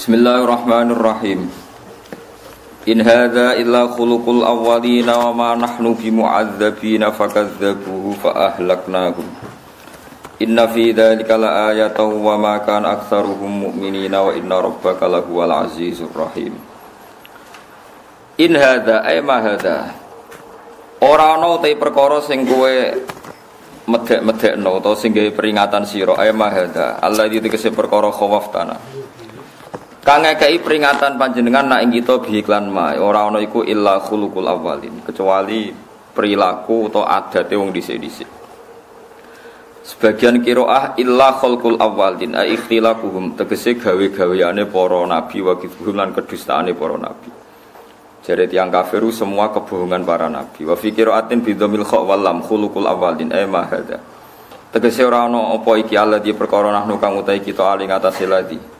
Bismillahirrahmanirrahim. In hadza illa khuluqul awwalina wa ma nahnu bimu'adzabina fakadzdzabuhu fa ahlaknahum. Inna fi dzalika laayatan wa ma kana aktsaruhum mu'minina wa inna rabbaka lahuwal azizur rahim. In hadza ay ma hadza. Ora ana te perkara sing kowe medhek-medhekno utawa sing gawe peringatan sira ay ma hadza. Allah tegese perkara khawaf tanah. Kang ngekeki peringatan panjenengan nak ing kita bihiklan ma ora ana iku illa khuluqul awwalin kecuali perilaku atau adate wong dhisik-dhisik. Sebagian qiraah illa khulqul awwalin ai ikhtilaquhum tegese gawe-gaweane para nabi wa kidhum lan kedustaane para nabi. Jare tiyang kafiru semua kebohongan para nabi. Wa fi qiraatin bidzamil kha wal lam khuluqul awwalin ai ma hadza. Tegese ora ana apa iki Allah di perkara nahnu kang utahe kita ali ngatasé ladi.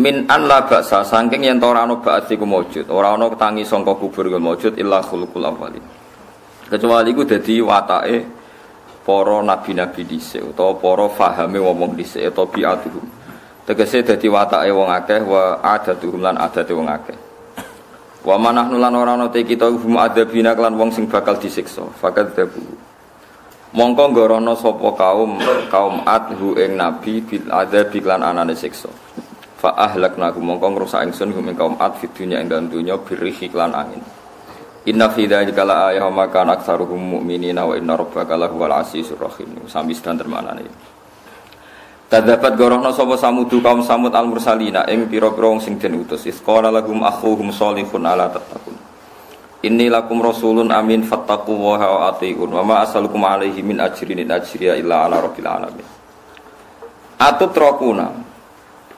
Min an la ba'sa saking yen ora ana ba'at iku maujud ora ana tangi sangka kubur iku maujud illa khuluqul awwalin kecuali iku dadi watake para nabi-nabi dhisik utawa para fahame wong dhisik utawa bi'atuhum tegese dadi watake wong akeh wa adatuhum lan adate wong akeh wa manahnu lan ora ana te kita hum adzabina lan wong sing bakal disiksa fakadzabu mongko ngorono sapa kaum adhu ing nabi bil adzab lan anane siksa fa ahlaknakum mongko ngrusak ingsun hum ing kaum ad fid dunya ing dalem dunya birrihi lan angin. Inna fi dzalika la ayatan wa kana aktsaruhum mu'minina wa inna rabbaka lahuwal azizur rahim. Sami standar manane. Tadapat gorohna sapa samudu kaum samud al mursalina ing pira-pira wong sing den utus. Isqala lahum akhuhum shalihun ala tattaqun. Inni lakum rasulun amin fattaqullaha wa atiiun wa ma asalukum alaihi min ajrin ajriya illa ala rabbil alamin. Atut rokuna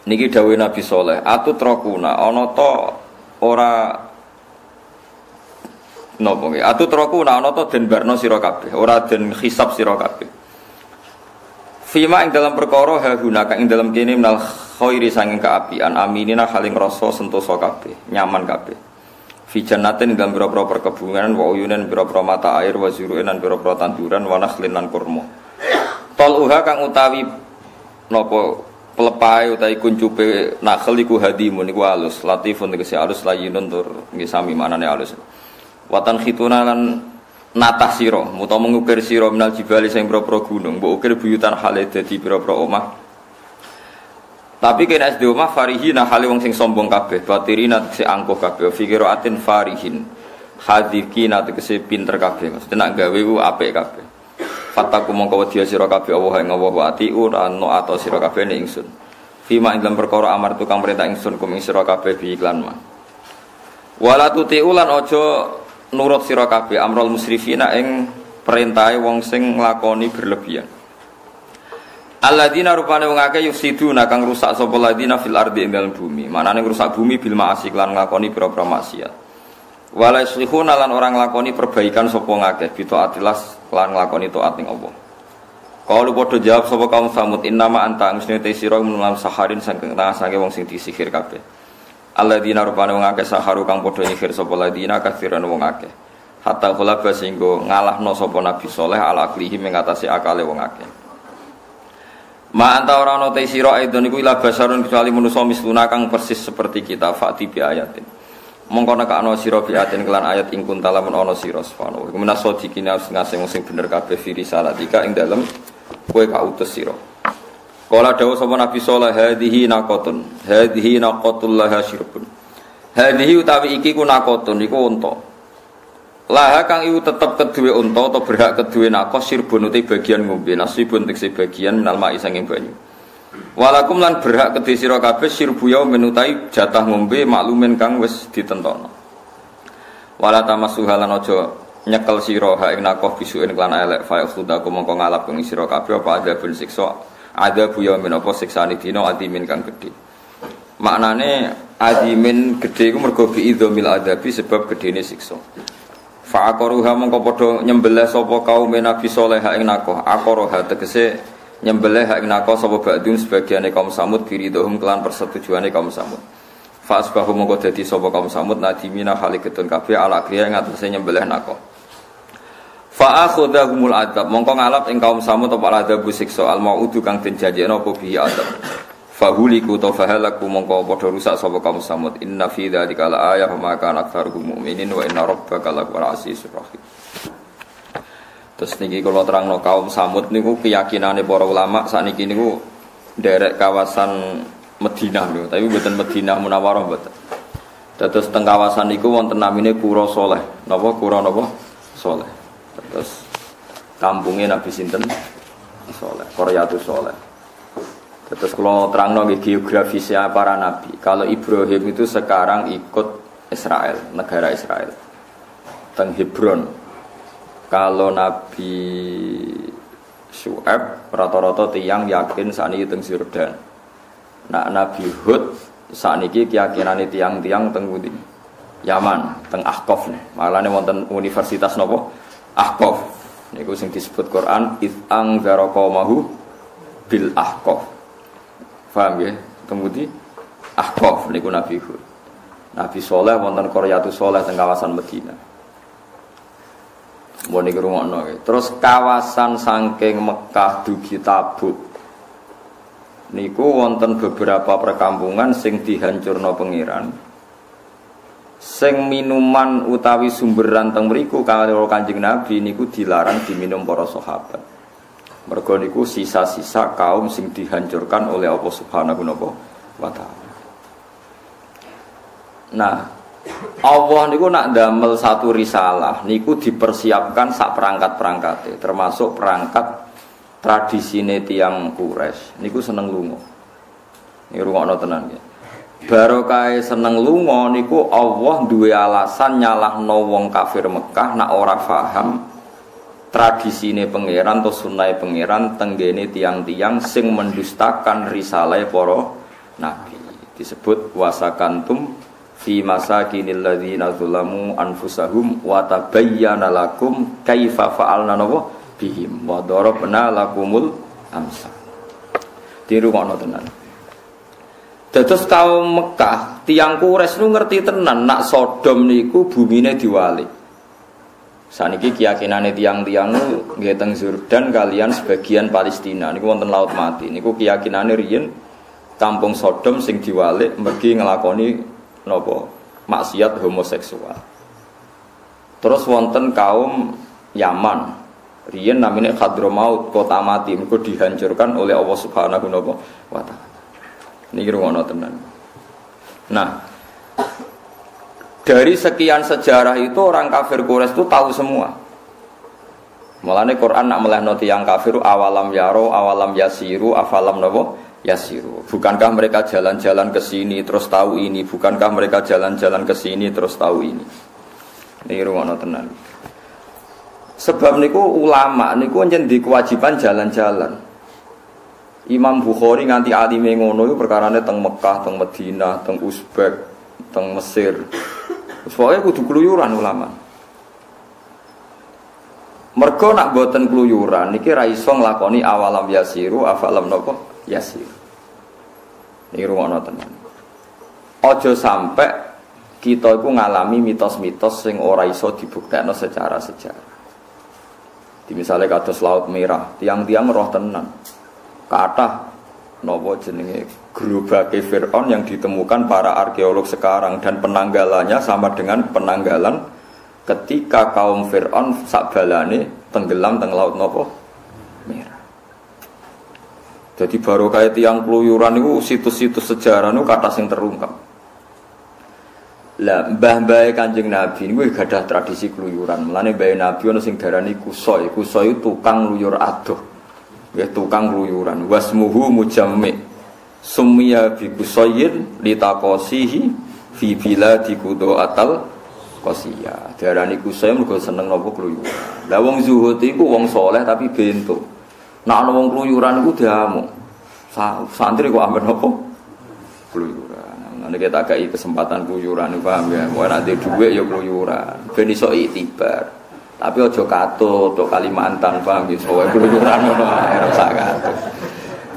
niki dawuh Nabi Saleh, atutrokuna ana ta ora napa nggih? Atutrokuna ana ta den barno sira kabeh, ora den hisab sira kabeh. Fima ing dalam perkara haguna kang ing dalam kene minal khairi sanging kaapian aminina haling rasa sentosa kabeh, nyaman kabeh. Fi jannatin ing dalam pira-pira perkebunan wa uyunan pira-pira mata air wa zuru'in lan pira-pira tanduran wa nakhlin lan kurma. Taluha kang utawi napa pelepai utawi kuncupe nakhel iku hadimun iku alus latifun tegese alus layinun tur nggih sami manane alus watan khituna lan natah sira utawa mengukir sira minal jibali sing pro-pro gunung mbok ukir buyutan hale dadi pira-pira omah tapi kena SD omah farihina hale wong sing sombong kabeh batirina tegese angkuh kabeh fikiraatin farihin hadikina tegese pinter kabeh maksudnya nak gawe ku apik kabeh Fataku mongko wedya sira kabeh Allah ing Allah wa atiun anu ato sira kabeh ning ingsun. Fima ing dalem perkara amar tukang perintah ingsun kum ing sira kabeh bi iklan ma. Wala tutiu lan aja nurut sira kabeh amrul musrifina ing perintahe wong sing nglakoni berlebihan. Alladzina rupane wong akeh yufsiduna kang rusak sapa ladina fil ardi ing dalem bumi. Manane ngrusak bumi bil ma'asi lan nglakoni pira-pira maksiat. Wala yuslihuna lan orang nglakoni perbaikan sapa ngakeh bitaatilas lan nglakoni taat ning Allah. Kalu padha jawab sapa kaum Samud innama anta mesti te sira menawa saharin saking tengah sange wong sing disihir kabeh. Alladzina rupane wong akeh saharu kang padha nyihir sapa ladina kathiran wong akeh. Hatta khulaba singgo ngalahno sapa Nabi Saleh ala aklihi mengatasi akale wong akeh. Ma anta ora ana te sira aidon iku ila basarun kecuali manusa misluna kang persis seperti kita fati bi ayatin. Mongko nek ana sira biatin kelan ayat ing kuntalamun ana sira subhanahu wa minasodikina ngasing sing bener kabeh firi salatika ing dalem kowe kautus sira. Kala dawuh sapa Nabi sallallahu hadhihi naqatul laha syirbun. Hadhihi utawi iki ku naqatun iku unta. Laha kang iku tetep keduwe unta atau berhak keduwe naqas syirbun uti bagian ngombe nasibun tekse bagian minal ma'i sanging banyu. Walakum lan berhak kedhe sira kabeh sirbu ya menutai jatah ngombe maklumen kang wis ditentokno. Wala tamasuhalan aja nyekel sira ha ing nakoh bisuken lan elek fa khudaku mongko ngalap ing sira kabeh apa ada ben siksa ada buya menapa siksane dina adimin kang gedhe. Maknane adimin gedhe iku mergo biidzamil adabi sebab gedhene siksa. Fa aqaruha mongko padha nyembelih sapa kaum Nabi Saleh ha ing nakoh aqaraha tegese nyembelih hak nako sapa ba'dun sebagiane kaum Samud biridhum kelan persetujuane kaum Samud. Fa asbahu mongko dadi sapa kaum Samud nadimina haliketun kabeh ala kriya ing atase nyembelih nako. Fa akhudhahumul adab mongko ngalap ing kaum Samud apa adab siksa al maudu kang den janjekno apa bihi adab. fahuliku tafahalaku mongko padha rusak sapa kaum Samud. Inna fi dzalika laayah wa ma kana aktsaruhum mu'minin wa inna rabbaka lahuwal azizur rahim. Terus niki kula terangno kaum Samud niku keyakinane para ulama sakniki niku nderek kawasan Madinah lho, tapi mboten Madinah Munawwarah mboten. Terus teng kawasan niku wonten namine Qura Saleh. Napa Qura napa? Saleh. Terus kampungnya Nabi sinten? Saleh, Qaryatus Saleh. Terus kalau terangno geografisnya para nabi. Kalau Ibrahim itu sekarang ikut Israel, negara Israel. Teng Hebron. Kalau Nabi Syu'aib rata-rata tiyang yakin sakniki teng Yordan. Nah Nabi Hud sakniki keyakinane tiyang-tiyang teng pundi? Yaman, teng Ahqaf. Malane wonten universitas napa? Ahqaf. Niku sing disebut Quran itsang zaraqamahu bil Ahqaf. Paham ya? Kemudian Ahqaf niku Nabi Hud. Nabi Saleh wonten Qaryatus Saleh teng kawasan Madinah. Mun niku rungokno. Terus kawasan saking Mekah dugi Tabuk. Niku wonten beberapa perkampungan sing dihancurno pangeran. Sing minuman utawi sumberan teng mriku karo Kanjeng Nabi niku dilarang diminum para sahabat. Mergo niku sisa-sisa kaum sing dihancurkan oleh Allah Subhanahu wa taala. Nah, Allah niku nak damel satu risalah niku dipersiapkan sak perangkat-perangkate, termasuk perangkat tradisine tiyang Quraisy. Niku seneng lunga. Niku rungokno tenan nggih. Barokah seneng lunga niku Allah duwe alasan nyalahno wong kafir Mekah nak ora paham tradisine pangeran atau sunnahe pangeran tenggene tiang-tiang sing mendustakan risalah para nabi. Disebut wasakantum fi masakinil ladzina zalamu anfusahum wa tabayyana lakum kaifa fa'alna bihim wa darabna lakumul amsal. Dirungokno tenan. Dados kaum Mekah, tiang Quraisy nu ngerti tenan nak Sodom niku bumine diwalik. Saniki keyakinane tiang-tiang nggih teng Yordan kalian sebagian Palestina niku wonten Laut Mati. Niku keyakinane riyen kampung Sodom sing diwalik mergi nglakoni napa maksiat homoseksual. Terus wonten kaum Yaman. Riyen namine Hadramaut, kota mati, mergo dihancurkan oleh Allah Subhanahu wa taala. Niki rumono tenan. Nah, dari sekian sejarah itu orang kafir Quraisy itu tahu semua. Mulane Quran nak melehno tiyang kafir awalam yaro, awalam yasiru, afalam napa yasiru. Bukankah mereka jalan-jalan ke sini terus tahu ini? Bukankah mereka jalan-jalan ke sini terus tahu ini? Niki rumono tenan. Sebab niku ulama niku njen di kewajiban jalan-jalan. Imam Bukhari nganti alime ngono iku perkarane teng Mekah, teng Madinah, teng Uzbek, teng Mesir. Soale kudu kluyuran ulama. Mergo nak boten kluyuran niki ra iso nglakoni awalam yasiru, afalam napa yasir. Niki rumono tenan. Aja sampai kita iku ngalami mitos-mitos sing ora iso dibuktekno secara sejarah. Di misalnya kados Laut Merah, tiang-tiang roh tenan. Kathah napa jenenge gerobake Firaun yang ditemukan para arkeolog sekarang dan penanggalannya sama dengan penanggalan ketika kaum Firaun sakbalane tenggelam teng Laut napa Merah. Jadi baru kayak tiang keluyuran itu situs-situs sejarah itu kata sing terungkap. Lah mbah-mbah Kanjeng Nabi niku gadah tradisi keluyuran. Mulane mbah Nabi ana sing darani kusoi. Kusoi itu tukang luyur adoh. Ya tukang keluyuran. Wasmuhu mujammi. Summiya bi kusoyin litaqasihi fi biladi qudu'atal qasiyah. Darani kusoi mergo seneng napa keluyuran. Lah wong zuhud iku wong saleh tapi bento. Nek ana wong keluyuran iku diamuk. Santri kok amben napa? Keluyuran. Nek kita gak kesempatan keluyuran paham ya. Ora nek dhuwit ya keluyuran. Ben iso iktibar. Tapi aja katut tok Kalimantan paham ya. Soale keluyuran ngono ae ora sak katut.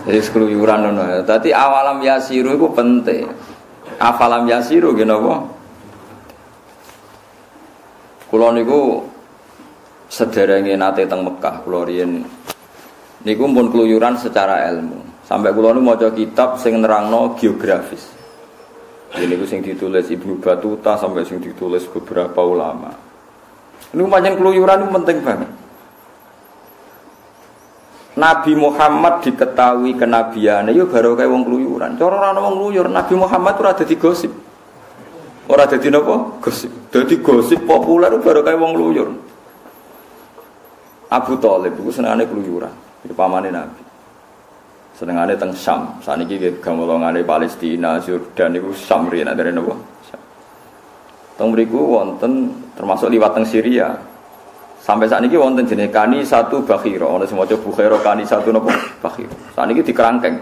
Jadi keluyuran ngono. Dadi awalam yasiru iku penting. Afalam yasiru nggih napa? Kula niku sederenge nate teng Mekah kula riyen niku pun keluyuran secara ilmu. Sampai kula nu maca kitab sing nerangno geografis. Ini ku sing ditulis Ibnu Battuta sampai sing ditulis beberapa ulama. Ini pancen keluyuran itu penting banget. Nabi Muhammad diketahui kenabiane yo baru kaya wong keluyuran. Cara ora ana wong ngluyur, Nabi Muhammad ora dadi gosip. Ora dadi napa? Gosip. Dadi gosip populer baru kaya wong ngluyur. Abu Thalib iku senengane keluyuran, iki pamane Nabi. Senengane teng Syam. Saniki gamolongane Palestina, Yordan niku Syam riyen ada napa? Teng mriku wonten termasuk liwat teng Syria. Sampai saat ini wonten jenis kani satu bakhiro, ono semua coba bakhiro kani satu nopo bakhiro. Saat ini dikerangkeng.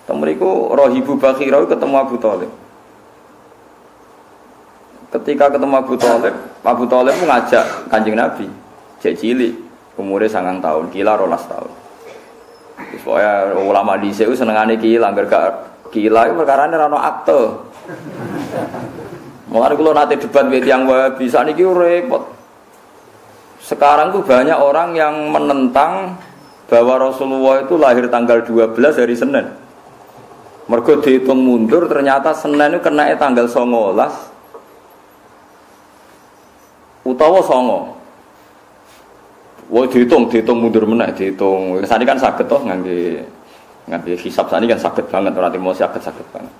Teng mriku rohibu bakhiro ketemu Abu Thalib. Ketika ketemu Abu Thalib ngajak Kanjeng Nabi, cek cilik, umurnya 9 tahun, kila 12 tahun. Supaya ulama dhisik ku senengane kila, angger gak kila iku perkarane ora ono akte. Mulane kula nate debat mbek tiyang Wahabi, sakniki repot. Sekarang tuh banyak orang yang menentang bahwa Rasulullah itu lahir tanggal 12 hari Senin. Mergo dihitung mundur ternyata Senin itu kena tanggal 19 utawa 9. Wah dihitung mundur meneh dihitung. Sani kan saged toh ngangge hisab sani kan saged banget ora timo saged banget.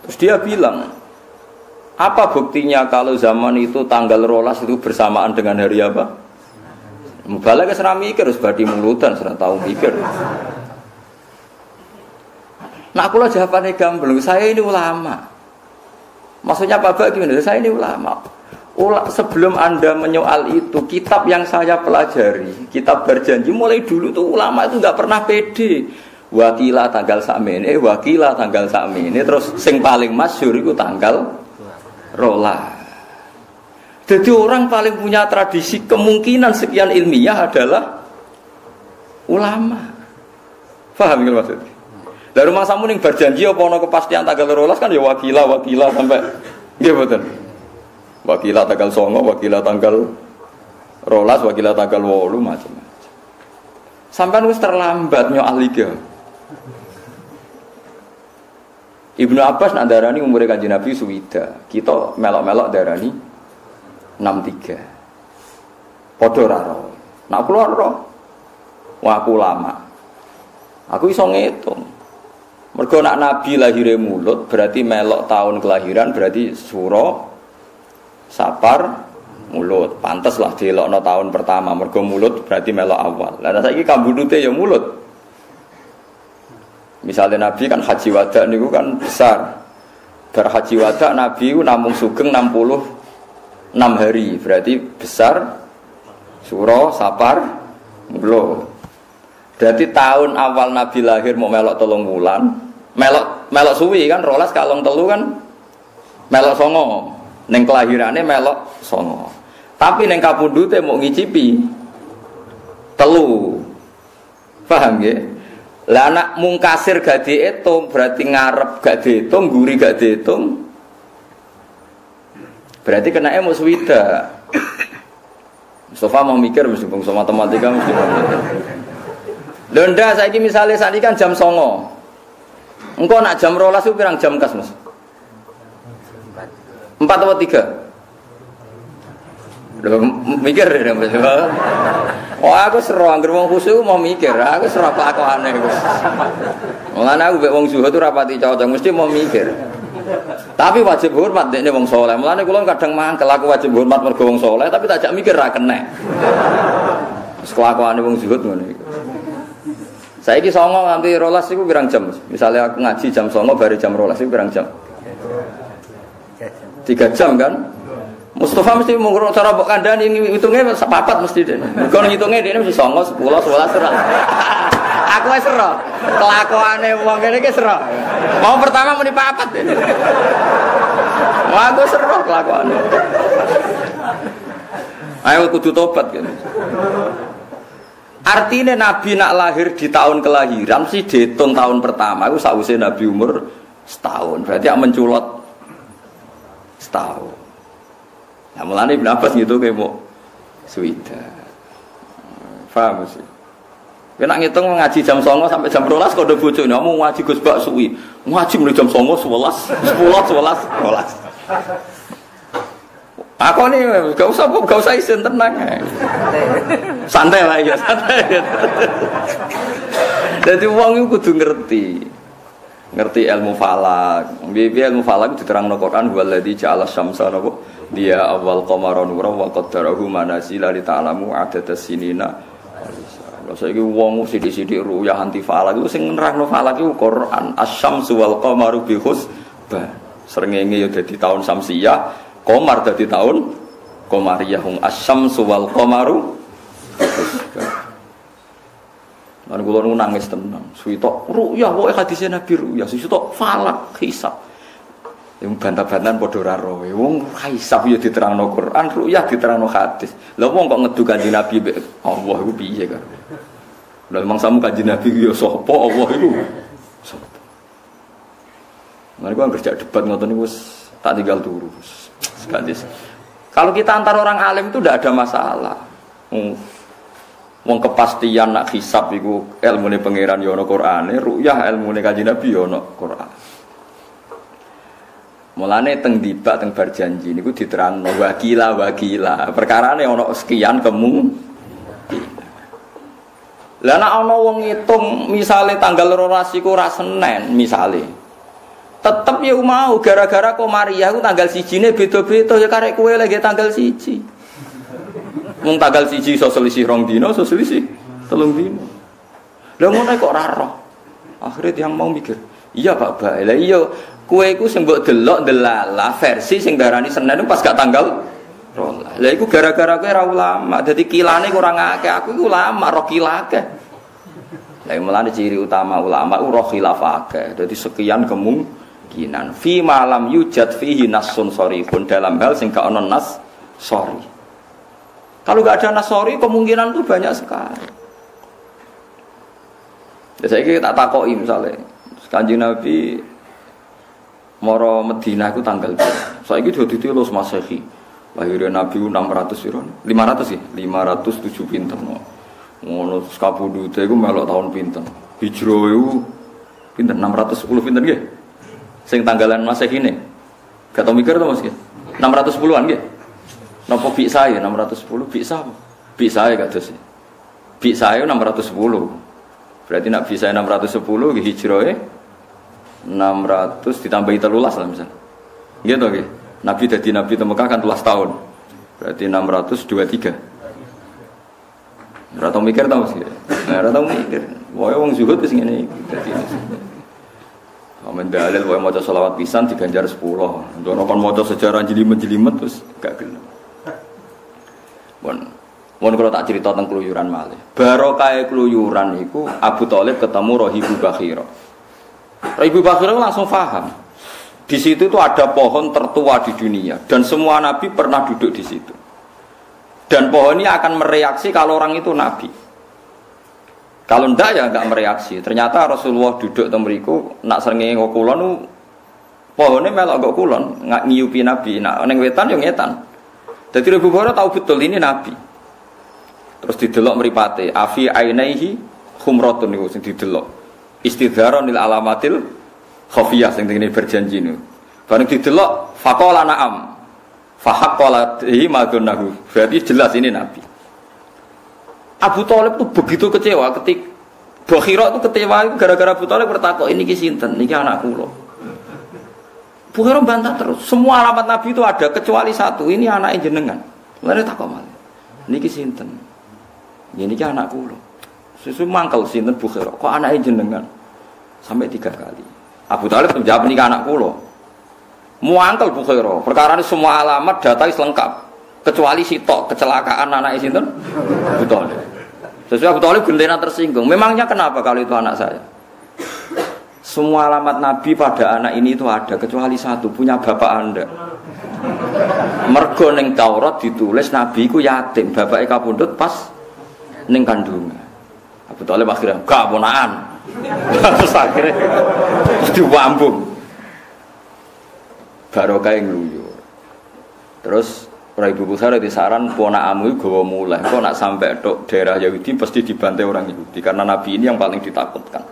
Terus dia bilang, apa buktinya kalau zaman itu tanggal 12 itu bersamaan dengan hari apa? Mubalagh wis ra mikir wis badhe mulutan ora tau mikir. Nah kula jawabane gamblang, saya ini ulama. Maksudnya Pak Bak gimana? Saya ini ulama. Sebelum Anda menyoal itu, kitab yang saya pelajari, kitab berjanji mulai dulu tuh ulama itu nggak pernah pede. Wakilah tanggal sakmene, wakilah tanggal sakmene, terus sing paling masyhur itu tanggal rola. Jadi orang paling punya tradisi kemungkinan sekian ilmiah adalah ulama. Paham nggih maksudnya? Dari rumah samu ning berjanji apa ana kepastian tanggal rolas kan ya wakilah sampai nggih mboten. Wakilah tanggal 9, wakilah tanggal rolas, wakilah tanggal 8 macam-macam. Sampai wis terlambat nyoal liga. Ibnu Abbas nak darani umure Kanjeng Nabi suwida. Kita melok-melok darani 63. Padha ora ro. Nak kula ro. Wah aku lama. Aku iso ngitung. Mergo nak Nabi lahire mulut berarti melok tahun kelahiran berarti suro Sapar mulut. Pantes lah dielokno tahun pertama mergo mulut berarti melok awal. Lah saiki kambudute ya mulut. Misalnya Nabi kan haji wada niku kan besar. Bar haji wada Nabi namung sugeng 66 hari. Berarti besar Suro, Sapar, Mulut. Berarti tahun awal Nabi lahir mau melok 3 bulan. Melok suwi kan rolas kalong telu kan melok 9. Neng kelahirane melok 9. Tapi neng kapundhute mau ngicipi 3. Paham nggih? Lah anak mungkasir gak diitung berarti ngarep gak diitung, guri gak diitung. Berarti kenake mung swida. Mustafa mau mikir mesti bangsa matematika mesti. Lho ndak saiki misale sakniki kan jam 09.00. Engko nak jam 12 ku pirang jam kas, Mas? 4 atau 3? Lho mikir ya Mas. Oh aku seru anggere wong khusyuk mau mikir, aku seru kelakuane Gus. Mulane aku mek wong zuhud ora pati cocok, mesti mau mikir. Tapi wajib hormat dekne wong saleh. Mulane kula kadang mangkel aku wajib hormat mergo wong saleh, tapi tak jak mikir ra kenek. Wis kelakuane wong zuhud ngono iki. Saiki 09.00 nganti 12 iku pirang jam? Misalnya aku ngaji jam 09.00 bare jam 12 iku pirang jam? 3 jam kan? Mustafa mesti mengurut cara mbok kandhani hitungnya sepapat mesti dene. Mergo ngitunge dene mesti 09.00, 10, 11 ora. Aku wis ero. Kelakuane wong kene iki ero. Mau pertama muni papat dene. Wah, aku ero kelakuane. Ayo kudu tobat kan. Artinya Nabi nak lahir di tahun kelahiran mesti dihitung tahun pertama. Aku sakwise Nabi umur setahun. Berarti yang menculot setahun. Nah mulane Ibnu Abbas gitu kayak mau swida. Paham sih? Kena ngitung ngaji jam 09.00 sampai jam 12 kode bojone ngomong ngaji Gus Bak suwi. Ngaji mulai jam 09.00 11, 10, 11. Aku nih gak usah isin tenang. Santai lah ya, santai. Jadi wong iku kudu ngerti ilmu falak. Ilmu falak diterangno Quran waladzi ja'ala syamsa napa dia awal qamara nuran wa qaddarahu manazila li ta'lamu adadas sinina. Lha saiki wong sithik-sithik ruyah anti falak iku sing nerangno falak iku Quran asyamsu wal qamaru bi husban. Srengenge ya dadi taun Samsiyah, qamar dadi taun Qamariyah. Asyamsu wal qamaru lan kula nangis tenan. Suwitok ruyah pokoke hadise Nabi ruyah, suwitok falak hisab. Yang bantah-bantahan padha ora roe. Wong hisab ya diterangno Quran, ruyah diterangno hadis. Lha wong kok ngedu Kanjeng Nabi Allah iku piye kan? Lah mangsamu Kanjeng Nabi ya sapa Allah iku? Sapa? Mereka kerja debat ngoten niku wis tak tinggal turu. Sekadis. Kalau kita antar orang alim itu tidak ada masalah. Wong kepastian nak hisab iku ilmune pangeran ya ana Qur'ane, ruyah ilmune Kanjeng Nabi ya ana Qur'an. Mulane teng dibak teng bar janji niku diterangno wakila. Perkarane ana sekian Lah nek ana wong ngitung misale tanggal 12 iku ora Senin misale. Tetep ya mau gara-gara Qamariyah ku tanggal 1-ne beda-beda ya karek kowe lagi tanggal 1. Mung tanggal 1 iso selisih 2 dina, iso selisih 3 dina. Lah ngono kok ora roh. Akhire yang mau mikir, iya Pak Bae. Lah iya kowe iku sing mbok delok delalah versi sing darani Senin pas gak tanggal 12. Lah iku gara-gara kowe ora ulama, dadi kilane kurang akeh. Aku iku ulama, roh kilake. Lah mulane ciri utama ulama ku roh khilafake. Dadi sekian kemungkinan fi malam yujad fihi nasun sharifun dalam hal sing gak ana nas sorry. Kalau gak ada nas sorry kemungkinan itu banyak sekali. Ya saiki tak takoki misale Kanjeng Nabi mara Madinah iku tanggal saiki dadi 13 Masehi. Lahirnya Nabi 600 piro? 500 ya? 507 pinten. Ngono kabudute iku melok tahun pinten. Hijrah iku pinten 610 pinten nggih? Sing tanggalan Masehi ne. Gak tau mikir to Mas nggih. 610-an nggih. Napa bik saya 610 bik sapa? Bik saya kados. Bik saya 610. Berarti nak bik saya 610 nggih hijrahe 600 ditambahi 13 lah misal. Nggih to nggih. Nabi dadi nabi te Mekah kan 13 tahun. Berarti 623. Ora tau mikir ta Mas. Ora tau mikir. Wae wong zuhud wis ngene iki dadi. Amen dalil wae maca selawat pisan diganjar 10. Ndono kon maca sejarah jelimet-jelimet terus gak gelem. Mun kalau tak cerita tentang keluyuran malih. Barokah keluyuran iku Abu Thalib ketemu Rahibu Bakhira. Rahibu Bakhira langsung paham. Di situ itu ada pohon tertua di dunia dan semua nabi pernah duduk di situ. Dan pohon ini akan mereaksi kalau orang itu nabi. Kalau ndak ya enggak mereaksi. Ternyata Rasulullah duduk teng mriku nak srengenge nggo kulon pohone melok nggo kulon, ngak ngiyupi nabi. Nak ning wetan yo ngetan. Dadi Abu Hurairah tahu betul ini nabi. Terus didelok mripate, afi ainaihi khumratun niku sing didelok. Istidharon lil alamatil khafiyah sing ngene berjanji niku. Bareng didelok faqala na'am. Fahaqqalatihi madunahu. Berarti jelas ini nabi. Abu Thalib itu begitu kecewa ketika Bakhira itu kecewa gara-gara Abu Thalib bertakok ini ki sinten? Niki anak kula. Bakhira bantah terus. Semua alamat nabi itu ada kecuali satu, ini anake jenengan. Lalu takok malih. Niki sinten? Ini ki anak kula. Susu mangkel sinten Bakhira? Kok anake jenengan? Sampai 3 kali. Abu Thalib menjawab niki anak kula. Muangkel Bakhira. Perkara ini semua alamat data lengkap. Kecuali sitok kecelakaan anake sinten? Abu Thalib. Sesuai Abu Thalib gendena tersinggung. Memangnya kenapa kalau itu anak saya? Semua alamat Nabi pada anak ini itu ada kecuali satu, punya bapak Anda. Mergo ning Taurat ditulis Nabi ku yatim, bapake kapundhut pas ning kandungan. Abu Thalib akhirnya gak ponakan. Terus akhirnya diwambung. Barokah ngluyur. Terus Ora Ibu Bukhari disaran ponakamu gawa muleh. Kok nak sampai tok daerah Yahudi pasti dibantai orang Yahudi karena Nabi ini yang paling ditakutkan.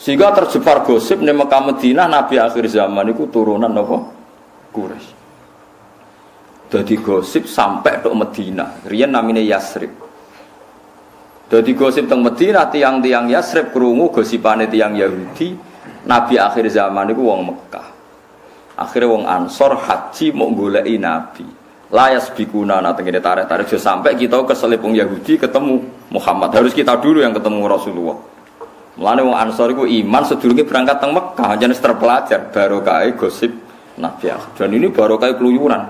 Sehingga tersebar gosip di Mekah Madinah Nabi akhir zaman itu turunan apa? Quraisy. Jadi gosip sampai tok Madinah. Riyen namine Yasrib. Jadi gosip teng Madinah tiang-tiang Yasrib krungu gosipane tiang Yahudi Nabi akhir zaman itu wong Mekah. Akhirnya wong Ansor haji mau goleki Nabi. Layas bikuna nate ngene tarik-tarik sampai kita keselip wong Yahudi ketemu Muhammad. Harus kita dulu yang ketemu Rasulullah. Mulane wong Ansor iku iman sedurunge berangkat teng Mekah jenis terpelajar barokah gosip Nabi. Dan ini barokah keluyuran.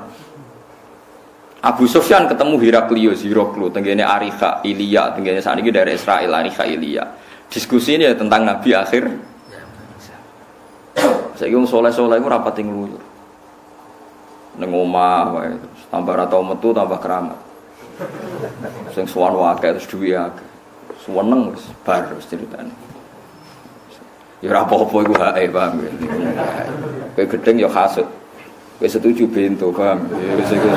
Abu Sufyan ketemu Heraklius tenggene Arikha Ilya tenggene sakniki dari Israel Arikha Ilya. Diskusi ini ya tentang Nabi akhir. Saiki wong saleh-saleh iku rapat ngluyur. Ning omah wae tambah ra tau metu tambah keramat. Sing suwan wae terus duwe akeh. Suweneng wis bar wis critane. Ya ora apa-apa iku hae paham. Kowe gedeng ya hasud. Kowe setuju bento paham. Ya wis iku.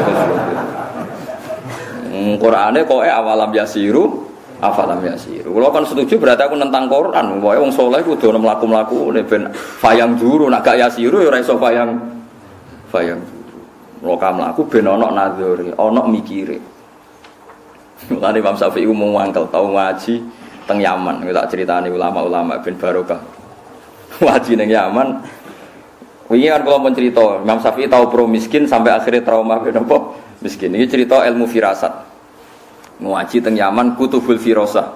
Qur'ane koke awalam yasiru afalam yasiru. Kalau kan setuju berarti aku nentang Quran. Wae wong saleh kudu ana mlaku-mlakune ben fayang juru nak gak yasiru ya ora iso fayang juru. Mloka mlaku ben ana nadzure, ana mikire. Mulane Imam Syafi'i ku mangkel tau ngaji teng Yaman. Tak critani ulama-ulama ben barokah. Ngaji ning Yaman. Wingi kan kula mun crita, Imam Syafi'i tau pro miskin sampai akhirnya trauma ben apa? Miskin. Ini cerita ilmu firasat. Ngaji teng Yaman kutubul firasah.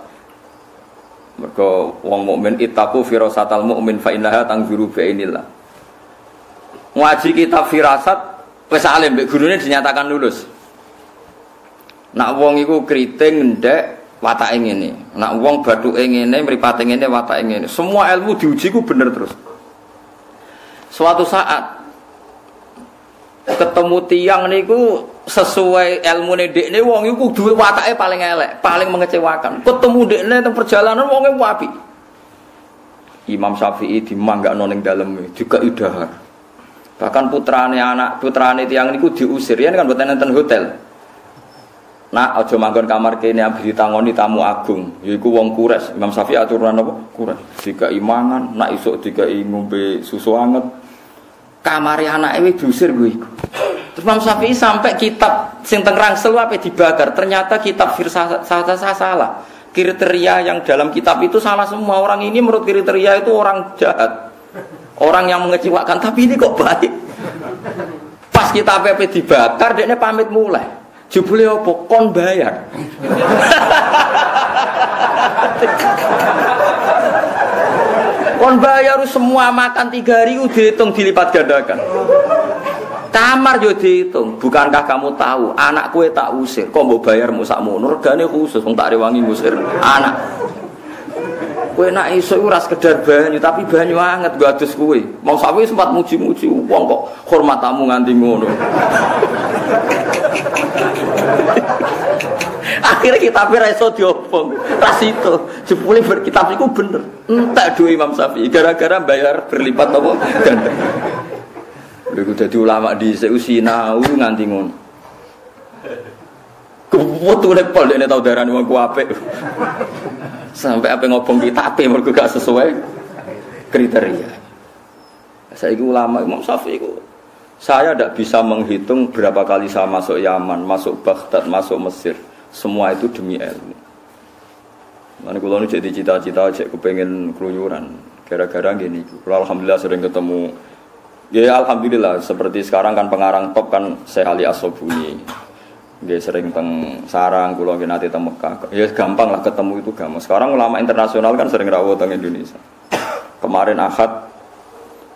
Mergo wong mukmin ittaqu firasatal mukmin fa innaha tanzuru bi'ainillah. Ngaji kitab firasat wis alim mbek gurune dinyatakan lulus. Nak wong iku kriting ndek watake ngene. Nak wong bathuke ngene, mripate ngene, watake ngene. Semua ilmu diuji ku bener terus. Suatu saat ketemu tiang niku sesuai ilmune dekne wong iku duwe watake paling elek, paling mengecewakan. Ketemu dekne teng perjalanan wonge apik. Imam Syafi'i dimanggakno ning daleme, dikai dahar. Bahkan putrane tiang niku diusir, yen kan mboten enten hotel. Nak aja manggon kamar kene abdi tangoni tamu agung, yaiku wong Quraisy. Imam Syafi'i aturan apa? Quraisy. Dikai mangan, nak isuk dikai ngombe susu anget. Kamare anake wis diusir kuwi. Terus Imam Syafi'i sampai kitab sing teng Rangsel ape dibakar. Ternyata kitab firasat salah. Kriteria yang dalam kitab itu salah semua. Orang ini menurut kriteria itu orang jahat. Orang yang mengecewakan, tapi ini kok baik. Pas kitab ape dibakar, dekne pamit mulai. Jebule opo kon bayar. Kon bayar semua makan 3 hari dihitung dilipat gandakan. Kamar yo dihitung. Bukankah kamu tahu anak kue tak usir, kok mbok bayar sakmono regane khusus wong tak rewangi ngusir anak. Kowe nak iso ora sekedar banyu tapi banyu anget nggo adus kowe. Mau sawi sempat muji-muji wong kok hormat tamu nganti ngono. Akhirnya kitabnya ra iso diobong. Ras itu jebule berkitab iku bener. Entek duwe Imam Syafi'i gara-gara bayar berlipat apa ganda. Lha dadi ulama dhisik sinau nganti ngono. Kuwatune pol dene tau darani wong apik. Sampai apa ngobong kitabe mergo gak sesuai kriteria. Saiki ulama Imam Syafi'i iku saya tidak bisa menghitung berapa kali saya masuk Yaman, masuk Baghdad, masuk Mesir. Semua itu demi ilmu. Mana kalau ini jadi cita-cita, cek kepengen keluyuran. Gara-gara gini. Alhamdulillah sering ketemu. Ya alhamdulillah. Seperti sekarang kan pengarang top kan Syekh Ali As-Sobuni. Dia sering teng sarang, kalau nanti teng Mekah. Ya gampang lah ketemu itu gampang. Sekarang ulama internasional kan sering rawuh teng Indonesia. Kemarin Ahad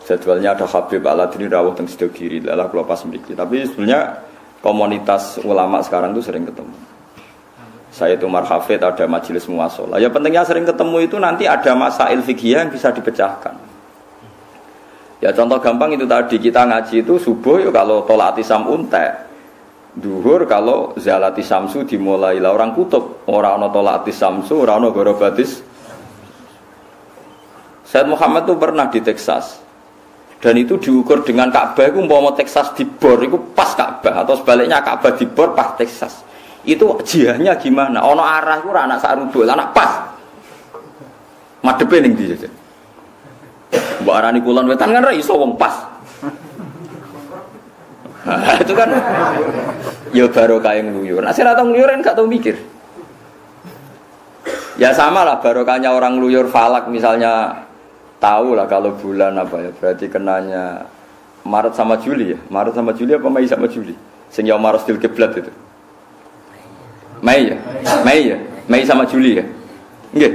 jadwalnya ada Habib Al-Adini rawuh teng Sidogiri. Lalah kula pas mriki. Tapi sebenarnya komunitas ulama sekarang tuh sering ketemu. Saya itu Umar Hafid ada majelis muwasalah. Ya pentingnya sering ketemu itu nanti ada masail fikih yang bisa dipecahkan. Ya contoh gampang itu tadi kita ngaji itu subuh ya kalau tolati samuntek. Duhur kalau zalati samsu dimulai lah orang kutub. Ora ana tolati samsu, ora ana gorobatis. Said Muhammad tuh pernah di Texas. Dan itu diukur dengan Ka'bah itu umpama Texas dibor itu pas Ka'bah atau sebaliknya Ka'bah dibor pas Texas. Itu jihahnya gimana? Ono arah itu anak sarudul, anak pas. Madepe ning ndi. Mbok arani kulon wetan kan ra iso wong pas. Nah, itu kan ya barokah yang ngluyur. Nek ora tau ngluyur kan gak tau mikir. Ya sama lah barokahnya orang ngluyur falak misalnya. Tahu lah kalau bulan apa ya, berarti kenanya Maret sama Juli ya. Maret sama Juli apa Mei sama Juli? Sing ya Maret stil kiblat itu. Mei ya? Mei ya? Mei sama Juli ya? Nggih.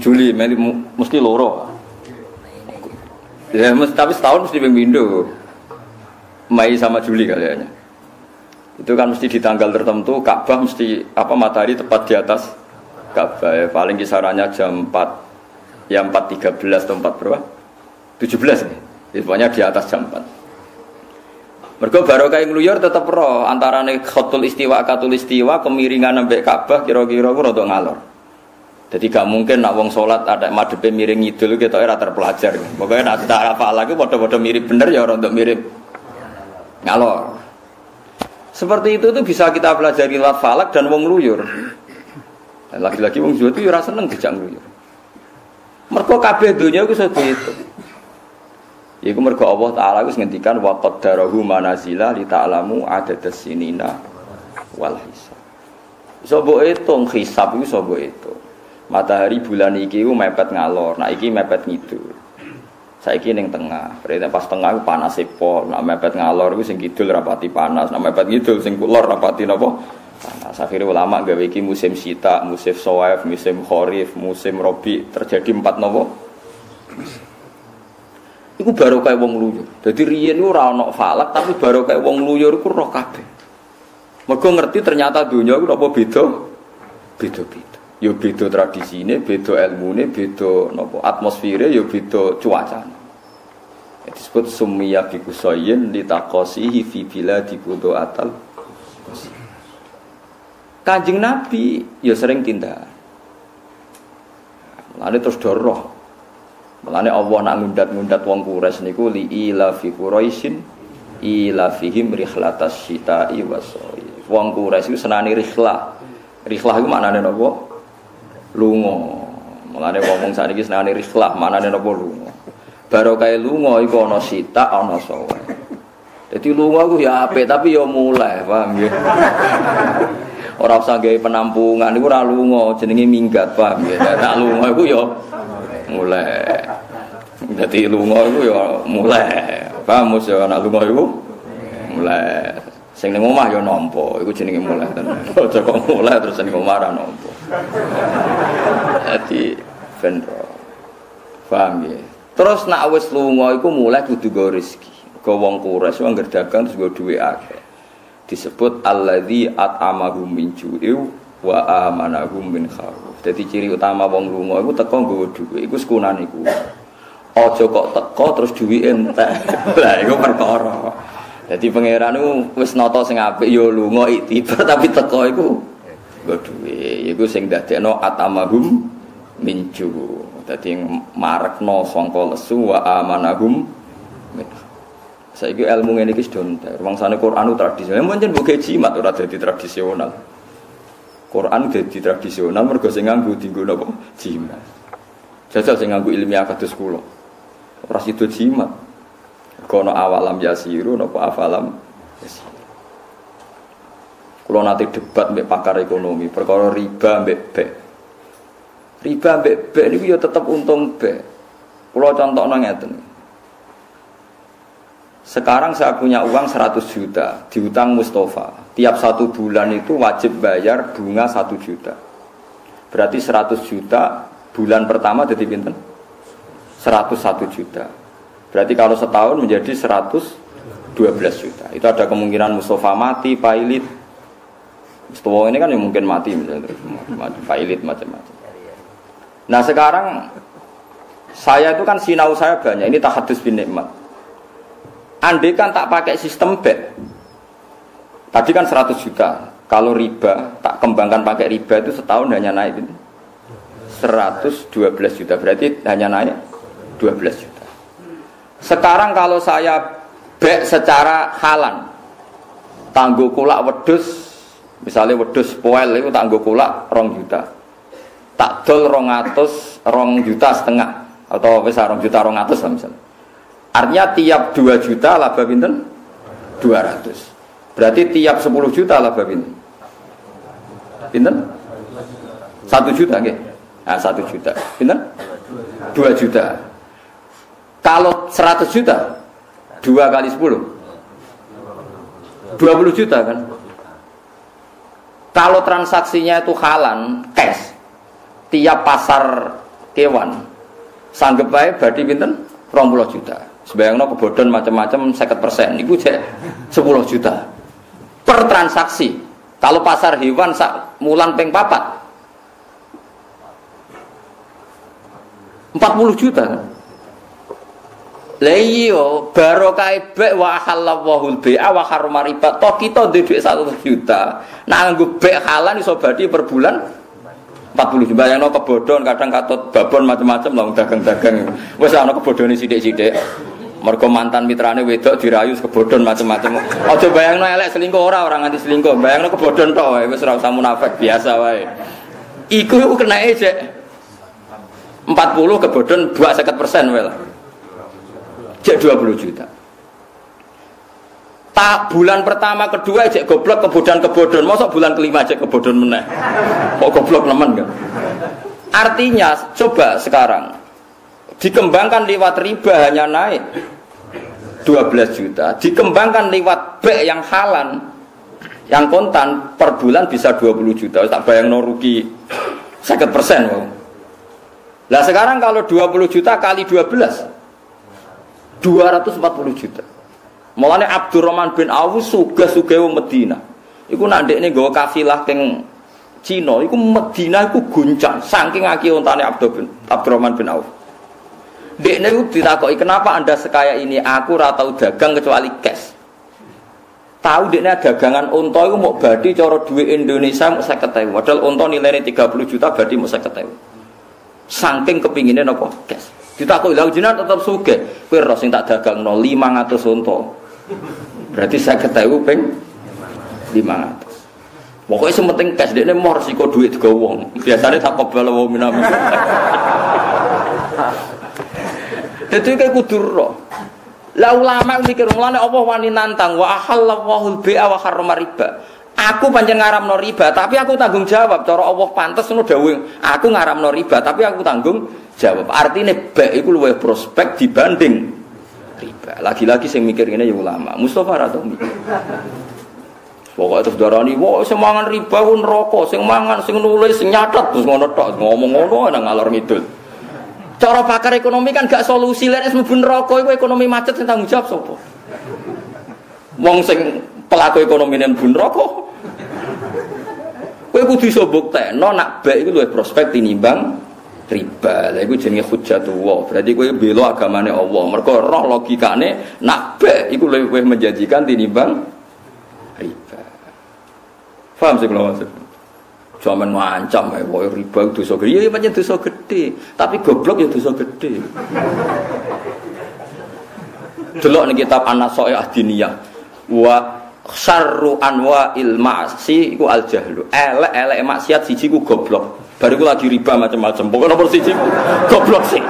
Juli, Mei mesti loro. Ya, tapi setahun mesti pemindo. Mei sama Juli kayaknya. Itu kan mesti di tanggal tertentu Ka'bah mesti apa matahari tepat di atas Ka'bah ya. Paling kisarannya jam 4 ya 4.13 atau 4 berapa? 17 nih. Ya, pokoknya di atas jam 4. Mergo barokah ngluyur tetep roh antarane khatul istiwa katul istiwa kemiringan ambek Ka'bah kira-kira ku rada ngalor. Jadi gak mungkin nak wong salat ada madhepe miring ngidul ketoke ora terpelajar. Pokoke nak tak hafal lagi padha-padha mirip bener ya ora untuk mirip ngalor. Seperti itu tuh bisa kita pelajari lewat falak dan wong ngluyur. Lagi-lagi wong Jawa itu ora seneng dijak ngluyur. Mergo kabeh donya iku iso diitung. Iku mergo Allah Taala wis ngendikan wa qaddarahu manazila li ta'lamu adadas sinina wal hisab. Iso mbok hitung hisab iku iso mbok hitung. Matahari bulan iki ku mepet ngalor, nah iki mepet ngidul. Saiki ning tengah, berarti pas tengah ku panase pol, nek mepet ngalor iku sing kidul rapati panas, nek mepet ngidul sing kulor rapati napa? Panas. Akhirnya ulama gawe iki musim sita, musim soif, musim kharif, musim robi terjadi 4 nopo. Iku barokah wong ngluyur. Dadi riyen ora ana falak tapi barokah wong ngluyur iku roh kabeh. Mergo ngerti ternyata donya iku apa beda? Beda-beda. Ya beda tradisine, beda ilmune, beda napa atmosfere, ya beda cuacane. Disebut summiya bi kusayyin litaqasihi fi biladi budu'atal. Kanjeng Nabi ya sering tindak. Mulane terus doroh. Mulane Allah nak ngundat-ngundat wong Quraisy niku li ila fi Quraisyin ila fihim rihlatas syita'i wasayf. Wong Quraisy iku senane rihlah. Rihlah iku maknane napa? Lunga. Mulane wong sakniki senane rihlah maknane napa lunga. Barokah lunga iku ana sita ana sawa. Dadi lunga iku ya apik tapi ya mulai, paham nggih? Ora usah gawe penampungan niku ora lunga jenenge minggat, paham nggih? Nek lunga iku ya mulai. Dadi lunga iku ya mulai. Paham mesti ana lunga iku mulai. Sing ning omah ya nampa, iku jenenge mulai tenan. Aja kok mulai terus ning omah ora nampa. Dadi vendro. Paham nggih? Terus nek wis lunga iku mulai kudu go rezeki. Go wong Quraisy wong dagang terus go duwe akeh. Disebut alladzi at'amahum min ju'in wa amanahum min khauf. Dadi ciri utama wong lunga iku teko nggawa dhuwit, iku sekunan iku. Aja kok teko terus dhuwit entek. Lah iku perkara. Dadi pangeran niku wis nata sing apik ya lunga iktibar tapi teko iku nggo dhuwit. Iku sing dadekno at'amahum min ju'. Dadi marekno sangka lesu wa amanahum min khauf. Saiki ilmu ngene iki wis donter. Wangsane Quran tradisional, pancen mbok jimat ora dadi tradisional. Quran dadi tradisional mergo sing nganggo dienggo napa? Jimat. Jajal sing nganggo ilmiah kados kula. Ora sida jimat. Kono awalam yasiru napa afalam yasiru. Kula nate debat mbek pakar ekonomi perkara riba mbek bek. Riba mbek bek niku ya tetep untung bek. Kula contohna ngeten. Sekarang saya punya uang 100 juta diutang Mustafa. Tiap 1 bulan itu wajib bayar bunga 1 juta. Berarti 100 juta bulan pertama jadi pinten? 101 juta. Berarti kalau setahun menjadi 112 juta. Itu ada kemungkinan Mustafa mati, pailit. Mustafa ini kan yang mungkin mati misalnya, pailit macam-macam. Nah sekarang saya itu kan sinau saya banyak. Ini tahadus bin nikmat. Andai kan tak pakai sistem bet, tadi kan 100 juta. Kalau riba, tak kembangkan pakai riba itu setahun hanya naik 112 juta. Berarti hanya naik 12 juta. Sekarang kalau saya bek secara halan, tanggo kulak wedhus, misalnya wedhus poel itu tanggo kulak 2 juta. Tak dol 200, 2,5 juta atau wis 2,2 juta lah misalnya. Artinya tiap 2 juta laba pinten? 200. Berarti tiap 10 juta laba pinten? Pinten? 1 juta nggih. Nah, 1 juta. Pinten? 2 juta. Kalau 100 juta 2 kali 10 20 juta kan. Kalau transaksinya itu halan cash tiap pasar kewan sanggep bae berarti pinten 20 juta. Sebayangno kebodhon macam-macam 50% niku jek 10 juta per transaksi. Kalau pasar hewan sak mulan ping 4 40 juta kan. Lah iya barokah bek wa halallahu al-bai'a wa harrama riba. Tok kita duwe dhuwit 100 juta. Nah nganggo bek halan iso berarti per bulan 40 juta. Bayangno kebodhon kadang katut babon macam-macam lah dagang-dagang. Wis ana kebodhone sithik-sithik. Mergo mantan mitrane wedok dirayu kebodhon macam-macam. Aja bayangno elek selingkuh ora nganti selingkuh. Bayangno kebodhon tok wae wis ora usah munafik biasa wae. Iku kenake jek 40 kebodhon buat 50% wae lah. Cek 20 juta. Tak bulan pertama kedua cek goblok kebodhon. Mosok bulan kelima cek kebodhon meneh. Kok goblok nemen kan? Artinya coba sekarang dikembangkan lewat riba hanya naik 12 juta. Dikembangkan lewat bek yang halan yang kontan per bulan bisa 20 juta. Tak bayangno rugi 50%. Lah sekarang kalau 20 juta kali 12 240 juta. Mulane Abdurrahman bin Auf sugih-sugih wong Madinah. Iku nak ndekne nggawa kafilah teng Cina, iku Madinah iku guncang saking akeh ontane Abdurrahman bin Auf. Ndekne iku ditakoki, "Kenapa Anda sekaya ini? Aku ora tau dagang kecuali cash." Tahu ndekne dagangan unta iku mok badhe cara duit Indonesia mok 50.000. Padahal unta nilainya 30 juta badhe mok 50.000. Saking kepingine napa cash. Ditakoki lha jenengan tetep sugih. Kowe ro sing tak dagangno 500 unta. Berarti 50.000 ping 500. Pokoke sing penting cash dekne mor siko duit digawa wong. Biasane tak kobal wong minami. Dadi kayak kudu ro. Lah ulama mikir mulane Allah wani nantang wa ahallallahu al-bai'a wa harrama riba. Aku pancen ngaramno riba, tapi aku tanggung jawab. Cara Allah pantes ngono dawuh. Aku ngaramno riba, tapi aku tanggung jawab. Artinya bek iku luwih prospek dibanding riba. Lagi-lagi sing mikir ngene ya ulama. Mustofa ra tau mikir. Pokoke terus darani, "Wah, sing mangan riba ku neraka, sing mangan sing nulis sing nyatet terus ngono tok, ngomong ngono nang ngalor ngidul." Cara pakar ekonomi kan gak solusi lek wis mlebu neraka iku ekonomi macet sing tanggung jawab sapa? Wong sing pelaku ekonomi nang mlebu neraka. Kowe kudu iso buktekno nak bek iku luwih prospek tinimbang riba. Lha iku jenenge hujjatullah. Berarti kowe bela agamane Allah. Mergo roh logikane nak bek iku luwih menjanjikan tinimbang riba. Paham sih kalau maksud? Zaman ngancam wae riba dosa gede. Ya pancen dosa gede, tapi goblok ya dosa gede. Delok ning kitab An-Nasaih Ad-Diniyah. Wa syarru anwa'il ma'si iku al-jahlu. Elek-elek maksiat siji ku goblok. Bariku lagi riba macam-macam. Pokoknya nomor siji goblok sih.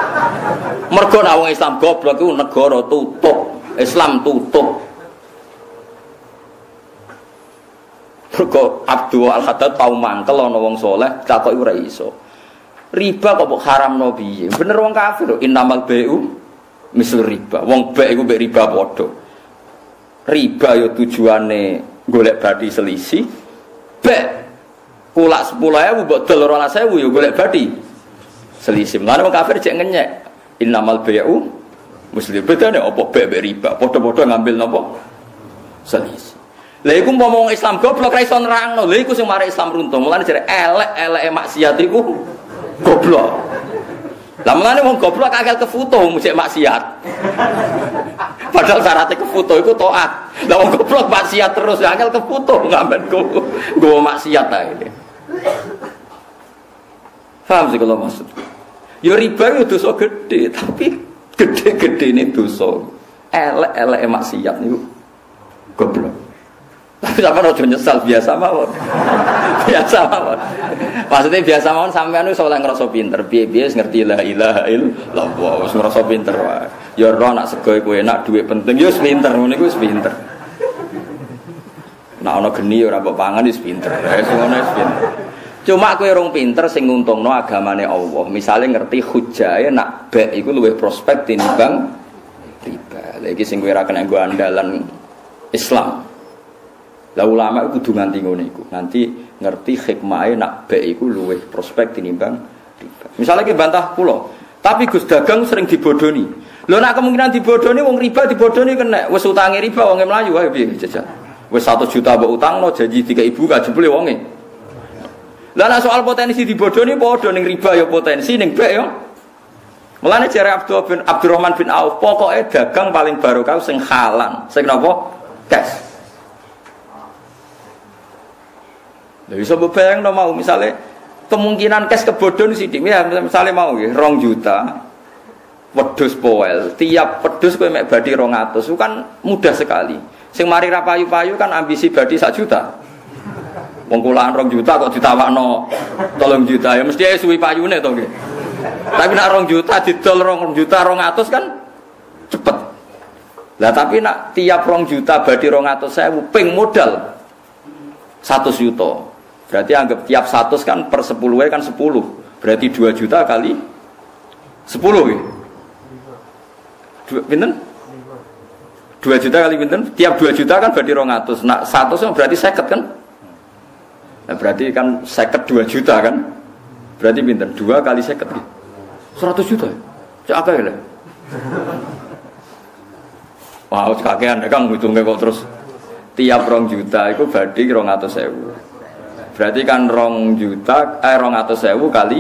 Mergo nek wong Islam goblok iku negara tutup, Islam tutup. Mergo Abdul Al-Haddad tau mangkel ana wong saleh takoki ora iso. Riba kok haramno piye? Bener wong kafir innamal bai'u misal riba. Wong bek iku mbek riba padha. Riba yo tujuane golek bathi selisih. Bek kulak 10.000 mbok dol 12.000 yo golek bathi selisih. Lan wong kafir cek ngenyek. Innamal bai'u muslim. Bedane apa bek mbek riba? Padha-padha ngambil napa? Selisih. Lha iku ngomong Islam goblok ra iso nerangno. Lha iku sing mari Islam runtuh. Mulane jare elek-eleke maksiat iku goblok. Lah mulane wong goblok akal kefoto mujek maksiat. Padahal syaratnya kefoto iku taat. Lah wong goblok maksiat terus akal kefoto ngamben go maksiat ae. Paham sih kalau maksud? Ya riba itu dosa gede, tapi Gede-gedene dosa. Elek-elek maksiat niku goblok. Tapi sampean aja nyesal biasa mawon. Biasa mawon. Maksudnya biasa mawon sampean wis oleh ngrasa pinter, piye-piye ngerti la ilaha illallah, wis ngrasa pinter wae. Ya ora nak sego iku enak, dhuwit penting, ya wis pinter, ngene iku wis pinter. Nek ana geni ora mbok pangan wis pinter. Wis ngono wis pinter. Cuma kowe rong pinter sing nguntungno agamane Allah. Misale ngerti hujae nak bek iku luwih prospek tinimbang riba. Lha iki sing kowe ora kena nggo andalan Islam. Lah ulama iku kudu nganti ngono iku. Nanti ngerti hikmahe nak bek iku luwih prospek tinimbang riba. Misale ki bantah kula, tapi Gus dagang sering dibodoni. Lho nak kemungkinan dibodoni wong riba dibodoni kena. Wis utange riba wonge mlayu wae piye jajal. Wis 1 juta mbok utangno janji 3.000 gak jebule wonge. Lah nek soal potensi dibodoni padha ning riba ya potensi ning bek ya. Mulane jare Abdurrahman bin Auf, pokoke dagang paling barokah sing halal. Sing napa? Cash. Lha iso bayangno mau misale kemungkinan cash kebodhon sithik ya misale mau nggih 2 juta wedhus poel, tiap wedhus kowe mek badi 200 itu kan mudah sekali. Sing mari ra payu-payu kan ambisi badi 1 juta. Wong kulaan 2 juta kok ditawakno 3 juta ya mesti ae suwi payune to nggih. Tapi nek 2 juta didol 2 juta 200 kan cepet. Lah tapi nak tiap 2 juta badi 200.000 ping modal 100 juta. Berarti anggap tiap 100 kan per 10 kan 10. Berarti 2 juta kali 10 ya. Pinten? 2 juta kali pinten? Tiap 2 juta kan berarti 200. Nah 100 berarti 50 kan? Nah berarti kan 50 2 juta kan? Berarti pinten? 2 kali 50 gitu. 100 juta. Cak akeh lho. Wah, kakean Kang ngitungke kok terus tiap 2 juta itu berarti 200.000. Berarti kan 2 juta 200.000 kali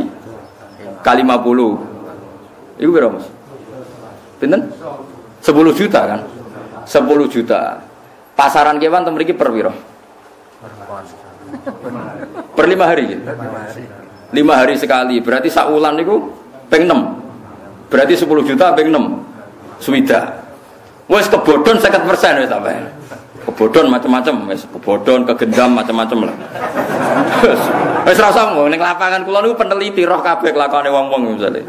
50. Iku piro, Mas? Pinten? 10 juta kan? 10 juta. Pasaran kewan teng mriki per piro? Per 5 hari gitu. 5 hari sekali. Berarti sak wulan niku ping 6. Berarti 10 juta ping 6. Swida. Wis kebodhon 50% wis sampean. Kebodhon macam-macam, wis kebodhon, kegendam macam-macam lah. Wis ra usah ning lapangan kula niku peneliti roh kabeh lakone wong-wong misale.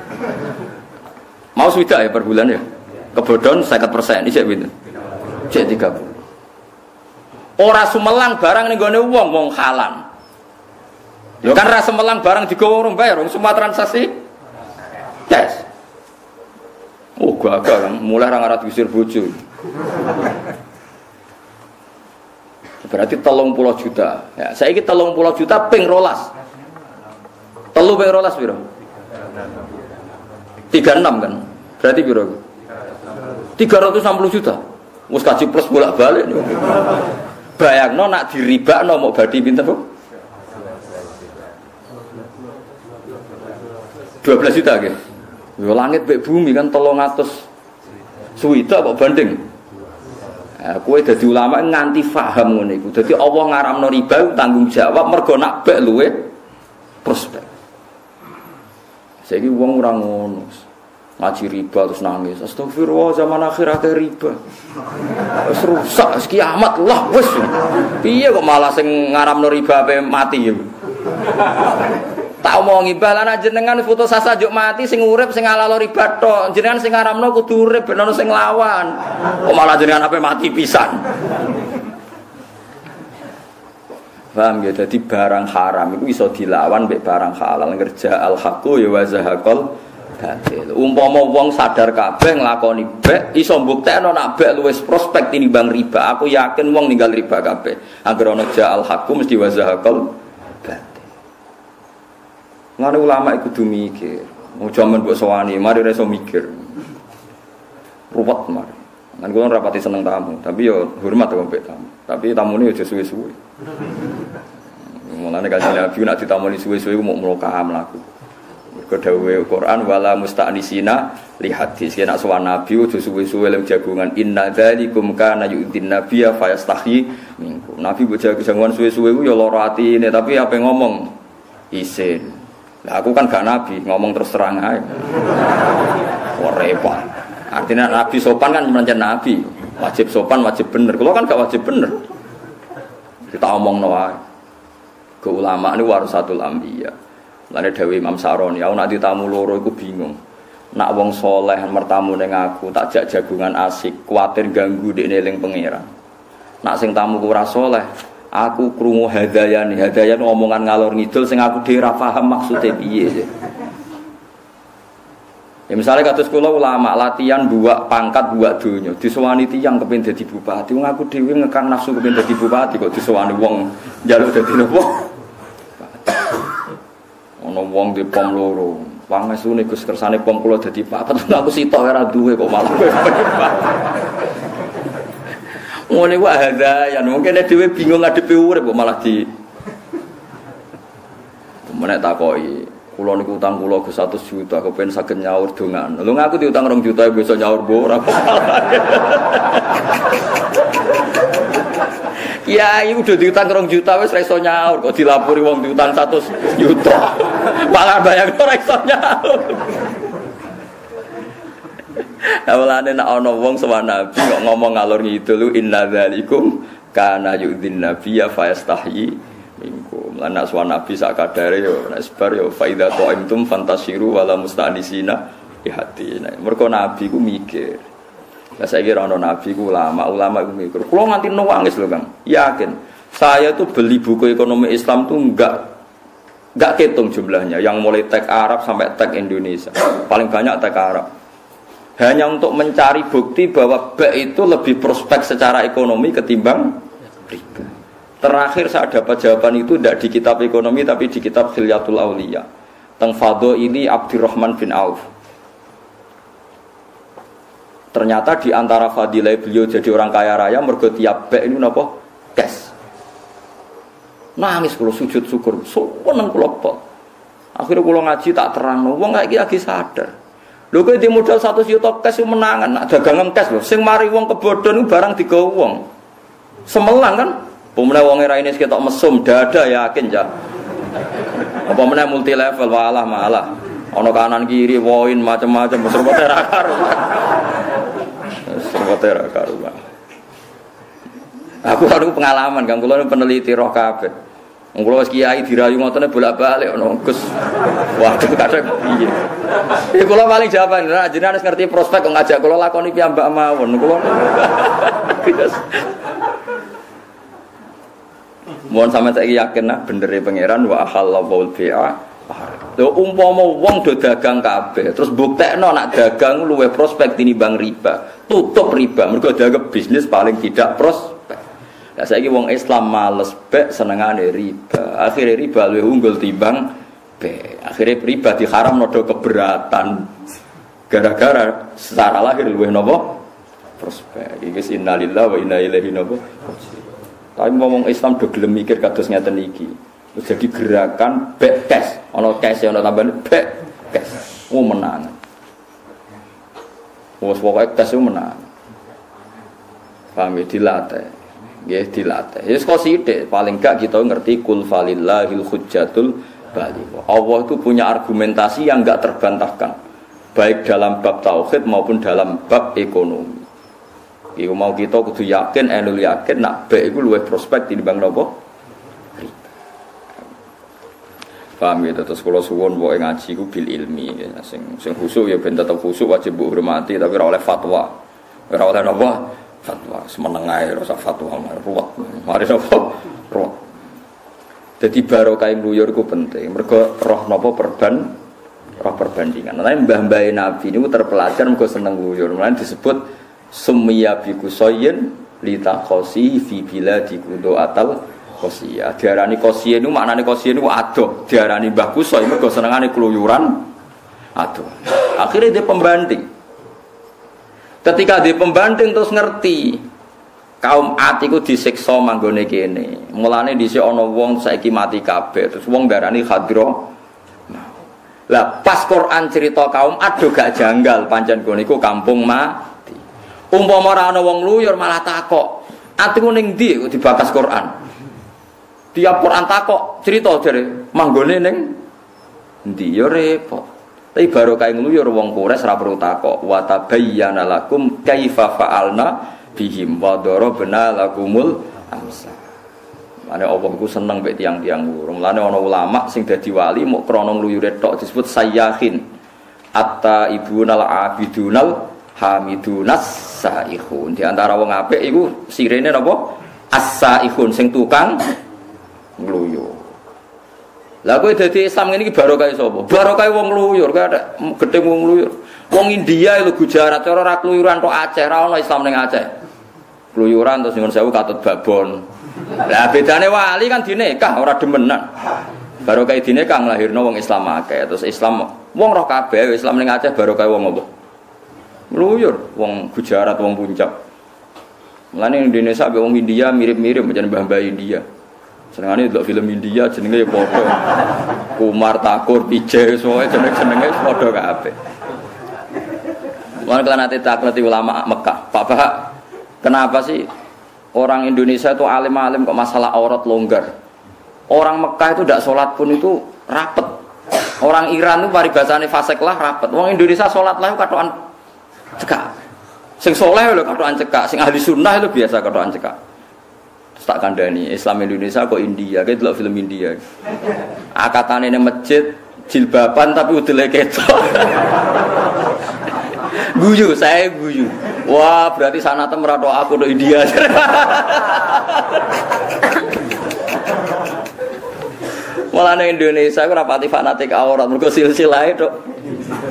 Mau swida ya per bulan ya. Kebodhon 50%, isih pinten? Cek 30. Ora sumelang barang ning gone wong halang. Lho kan ra sumelang barang digowo urung bayar, semua transaksi tes. Oh gagal kan, mulai ra ngarat gisir bojo. Berarti 30 juta. Ya, saiki 30 juta ping 12. 3 ping 12 piro? 36 kan. Berarti piro? 360 juta. Wis kaji plus bolak-balik. Bayangno nak diribakno mau badi pinten, Bu? 12 juta nggih. Yo langit mek bumi kan 300 suwida kok banding. Kowe dadi ulama nganti paham ngono iku. Dadi Allah ngaramno riba tanggung jawab mergo nak bek luwe prospek. Saiki wong ora ngono. Ngaji riba terus nangis. Astagfirullah zaman akhirat riba. Wis rusak wis kiamat lah wis. Piye kok malah sing ngaramno riba ape mati ya. Tak omongi balana jenengan foto sasa juk mati sing urip sing alalo riba tok. Jenengan sing ngaramno kudu urip ben ono sing lawan. Kok malah jenengan ape mati pisan. Paham ya, dadi barang haram iku iso dilawan mek barang halal. Ngerja al haqqu ya wa zahaqal batil. Umpama wong sadar kabeh nglakoni bek iso mbuktekno nek bek luwes prospek tinimbang riba. Aku yakin wong ninggal riba kabeh. Angger ana ja al haqqu mesti wa zahaqal batil. Ngene ulama iku kudu mikir. Mau jaman mbok sowani, mari ora iso mikir. Ruwet mari. Kan kula rapati seneng tamu, tapi yo hormat karo mbek tamu. Tapi tamune aja suwe-suwe. Mulane kanjeng Nabi nek ditamoni suwe-suwe iku mau mloka mlaku. Mergo dawuhe Quran wala musta'nisina li hadis. Nek sowan Nabi aja suwe-suwe lem jagungan inna dzalikum kana yu'din nabiyya fayastahi minkum. Nabi mbok jagungan suwe-suwe iku yo lara atine, tapi ape ngomong isin. Lah aku kan gak nabi, ngomong terus terang ae. Ora repot. Artinya nabi sopan kan mencen nabi. Wajib sopan, wajib bener. Kalau kan gak wajib bener. Kita omong wae. Ke ulama ini warasatul anbiya. Lane dawuh Imam Saroni, aku nak ditamu loro iku bingung. Nak wong soleh mertamu ning aku tak jak jagungan asik, kuwatir ganggu dekne eling pangeran. Nak sing tamu ku ora soleh, aku krungu hadayan omongan ngalor ngidul sing aku dhewe ora paham maksude piye. Ya misalnya kados kula ulama latihan buak pangkat buak donya, disowani tiyang kepen dadi bupati, wong aku dhewe ngekang nafsu kepen dadi bupati kok disowani wong njaluk dadi nopo? Ono wong di pom loro. Pangesune Gus kersane pom kula dadi papat, aku sitok ora duwe kok malah. Ngene wae hadayan, mungkin dhewe bingung ngadepi urip kok malah di menek takoki. Kula niku utang kula Gus 100 juta kepen saged nyaur dongan. Lho ngaku diutang 2 juta besok nyaur mbok ora apa-apa. Kiai udah diutang 2 juta wis ora iso nyaur kok dilapori wong diutang 100 juta. Malah bayang ora iso nyaur. Awalane nek ana wong sowan Nabi kok ngomong ngalor ngidul inna dzalikum kana yu'dhin nabiyya fayastahyi minkum. Lan nek sowan Nabi sak kadare yo nek sebar yo fa idza ta'imtum fantasiru wala mustanisina di hati. Mergo Nabi ku mikir. Lah saiki ora ana nabi ku ulama ku mikir. Kulo nganti nangis lho, Kang. Yakin. Saya tuh beli buku ekonomi Islam tuh enggak ketung jumlahnya. Yang mulai teks Arab sampai teks Indonesia. Paling banyak teks Arab. Hanya untuk mencari bukti bahwa itu lebih prospek secara ekonomi ketimbang riba. Terakhir saya dapat jawaban itu tidak di kitab ekonomi tapi di kitab Khilyatul Auliya. Teng Fadhaili Abdurrahman bin Auf. Ternyata di antara fadilah beliau jadi orang kaya raya mergo tiap bek ini napa? Cash. Nangis kula sujud syukur, seneng kula pol. Akhire kula ngaji tak terangno, wong kaya iki lagi sadar. Lho kowe di modal 100 juta cash menangan, nak dagangan cash lho. Sing mari wong kebodhon barang digawa wong. Semelang kan? Pemene wong era ini ketok mesum dada yakin ya. Apa meneh multi level walah malah. Ana kanan kiri woin macam-macam serbote ra karuan. Serbote ra karuan. Aku ada pengalaman kan kula peneliti roh kabeh. Wong kula wis kiai dirayu ngotone bolak-balik ono Gus. Waduh kadang piye. Iki kula paling jawaban nek jenengan wis ngerti prospek kok ngajak kula lakoni piyambak mawon. Kula mohon sampeyan saiki yakin nak bener e pangeran wa halallahu bi'a. Lho umpama wong do dagang kabeh terus buktekno nak dagang luwih prospek tinimbang riba. Tutup riba mergo dagang bisnis paling tidak prospek. Lah saiki wong Islam males bek senengane riba. Akhire riba luwih unggul timbang bek. Akhire riba diharamno do keberatan. Gara-gara secara lahir luwih napa? Prospek. Iki innalillahi wa inna ilaihi raji'un. Tapi ngomong Islam do gelem mikir kados ngeten iki. Jadi gerakan back cash, ana cash ana tambahan back cash. Menang. Wes pokoke cash menang. Paham dilatih. Nggih dilatih. Wis kok sithik paling gak kita ngerti kul falillahil hujjatul baligh. Allah itu punya argumentasi yang enggak terbantahkan. Baik dalam bab tauhid maupun dalam bab ekonomi. Iku mau kita kudu yakin, enul yakin nak baik iku luwih prospek tinimbang napa? Paham gitu, terus kalau suwon bawa ngaji ku bil ilmi, ya. sing khusyuk ya ben tetep khusyuk wajib bu hormati, tapi ora oleh fatwa, ora oleh napa fatwa, semenengae ora usah fatwa, ruwet, mari napa ruwet. Jadi barokah ngluyur ku penting, mergo roh napa roh perbandingan. Nah, mbah-mbah Nabi niku terpelajar mergo seneng ngluyur, mulane disebut summiya bi kusayyin litaqasi fi biladi qudu'atal qasiyah. Diarani qasiyah niku maknane qasiyah niku adoh. Diarani Mbah Kusay mergo senengane kluyuran adoh. Akhirnya dia pembanding. Ketika dia pembanding terus ngerti kaum Ad iku disiksa manggone kene. Mulane dhisik ana wong saiki mati kabeh. Terus wong darani khadra. Lah pas Quran cerita kaum Ad gak janggal pancen kono iku kampung mati. Umpama ora ana wong luyur malah takok. Atiku ning ndi kok dibakas Quran? Tiap Quran takok cerita jare manggone ning ndi ya repot. Tapi barokah ngluyur wong Quraisy ora perlu takok. Wa tabayyana lakum kaifa fa'alna bihim wa darabna lakumul amsal. Mane Allah ku seneng mek tiyang-tiyang wurung. Mulane ana ulama sing dadi wali mok krana ngluyure tok disebut sayyahin. Atta ibunal abidunal hamidunas saihun. Di antara wong apik iku sirene napa? As-saihun sing tukang ngluyur. Lah kowe dadi Islam ngene iki barokah sapa? Barokah wong ngluyur, kowe ada gedhe wong ngluyur. Wong India lho Gujarat cara ra kluyuran tok Aceh, ra ono Islam ning Aceh. Kluyuran terus nyuwun sewu katut babon. Lah bedane wali kan dinekah ora demenan. Barokah dinekah nglahirno wong Islam akeh. Terus Islam wong roh kabeh Islam ning Aceh barokah wong apa? Ngluyur, wong Gujarat, wong Puncak. Mulane Indonesia ambek wong India mirip-mirip macam mbah-mbah India. Senengane delok film India jenenge padha. Kumar Takur Pije soe jeneng-jenenge padha kabeh. Mulane kan ate takleti ulama Mekah. Pak Bah, kenapa sih orang Indonesia itu alim-alim kok masalah aurat longgar? Orang Mekah itu tidak sholat pun itu rapet. Orang Iran itu paribasane fasik lah rapet. Wong Indonesia sholat lah katokan cekak. Sing soleh lho katokan cekak, sing ahli sunnah itu biasa katokan cekak. Terus tak kandhani, Islam Indonesia kok India, kayak delok film India. Akatane ning masjid jilbaban tapi udele ketok. Guyu, saya guyu. Wah, berarti sanate merato aku tok India. Mulane Indonesia ora pati fanatik aurat, mergo silsilahe tok.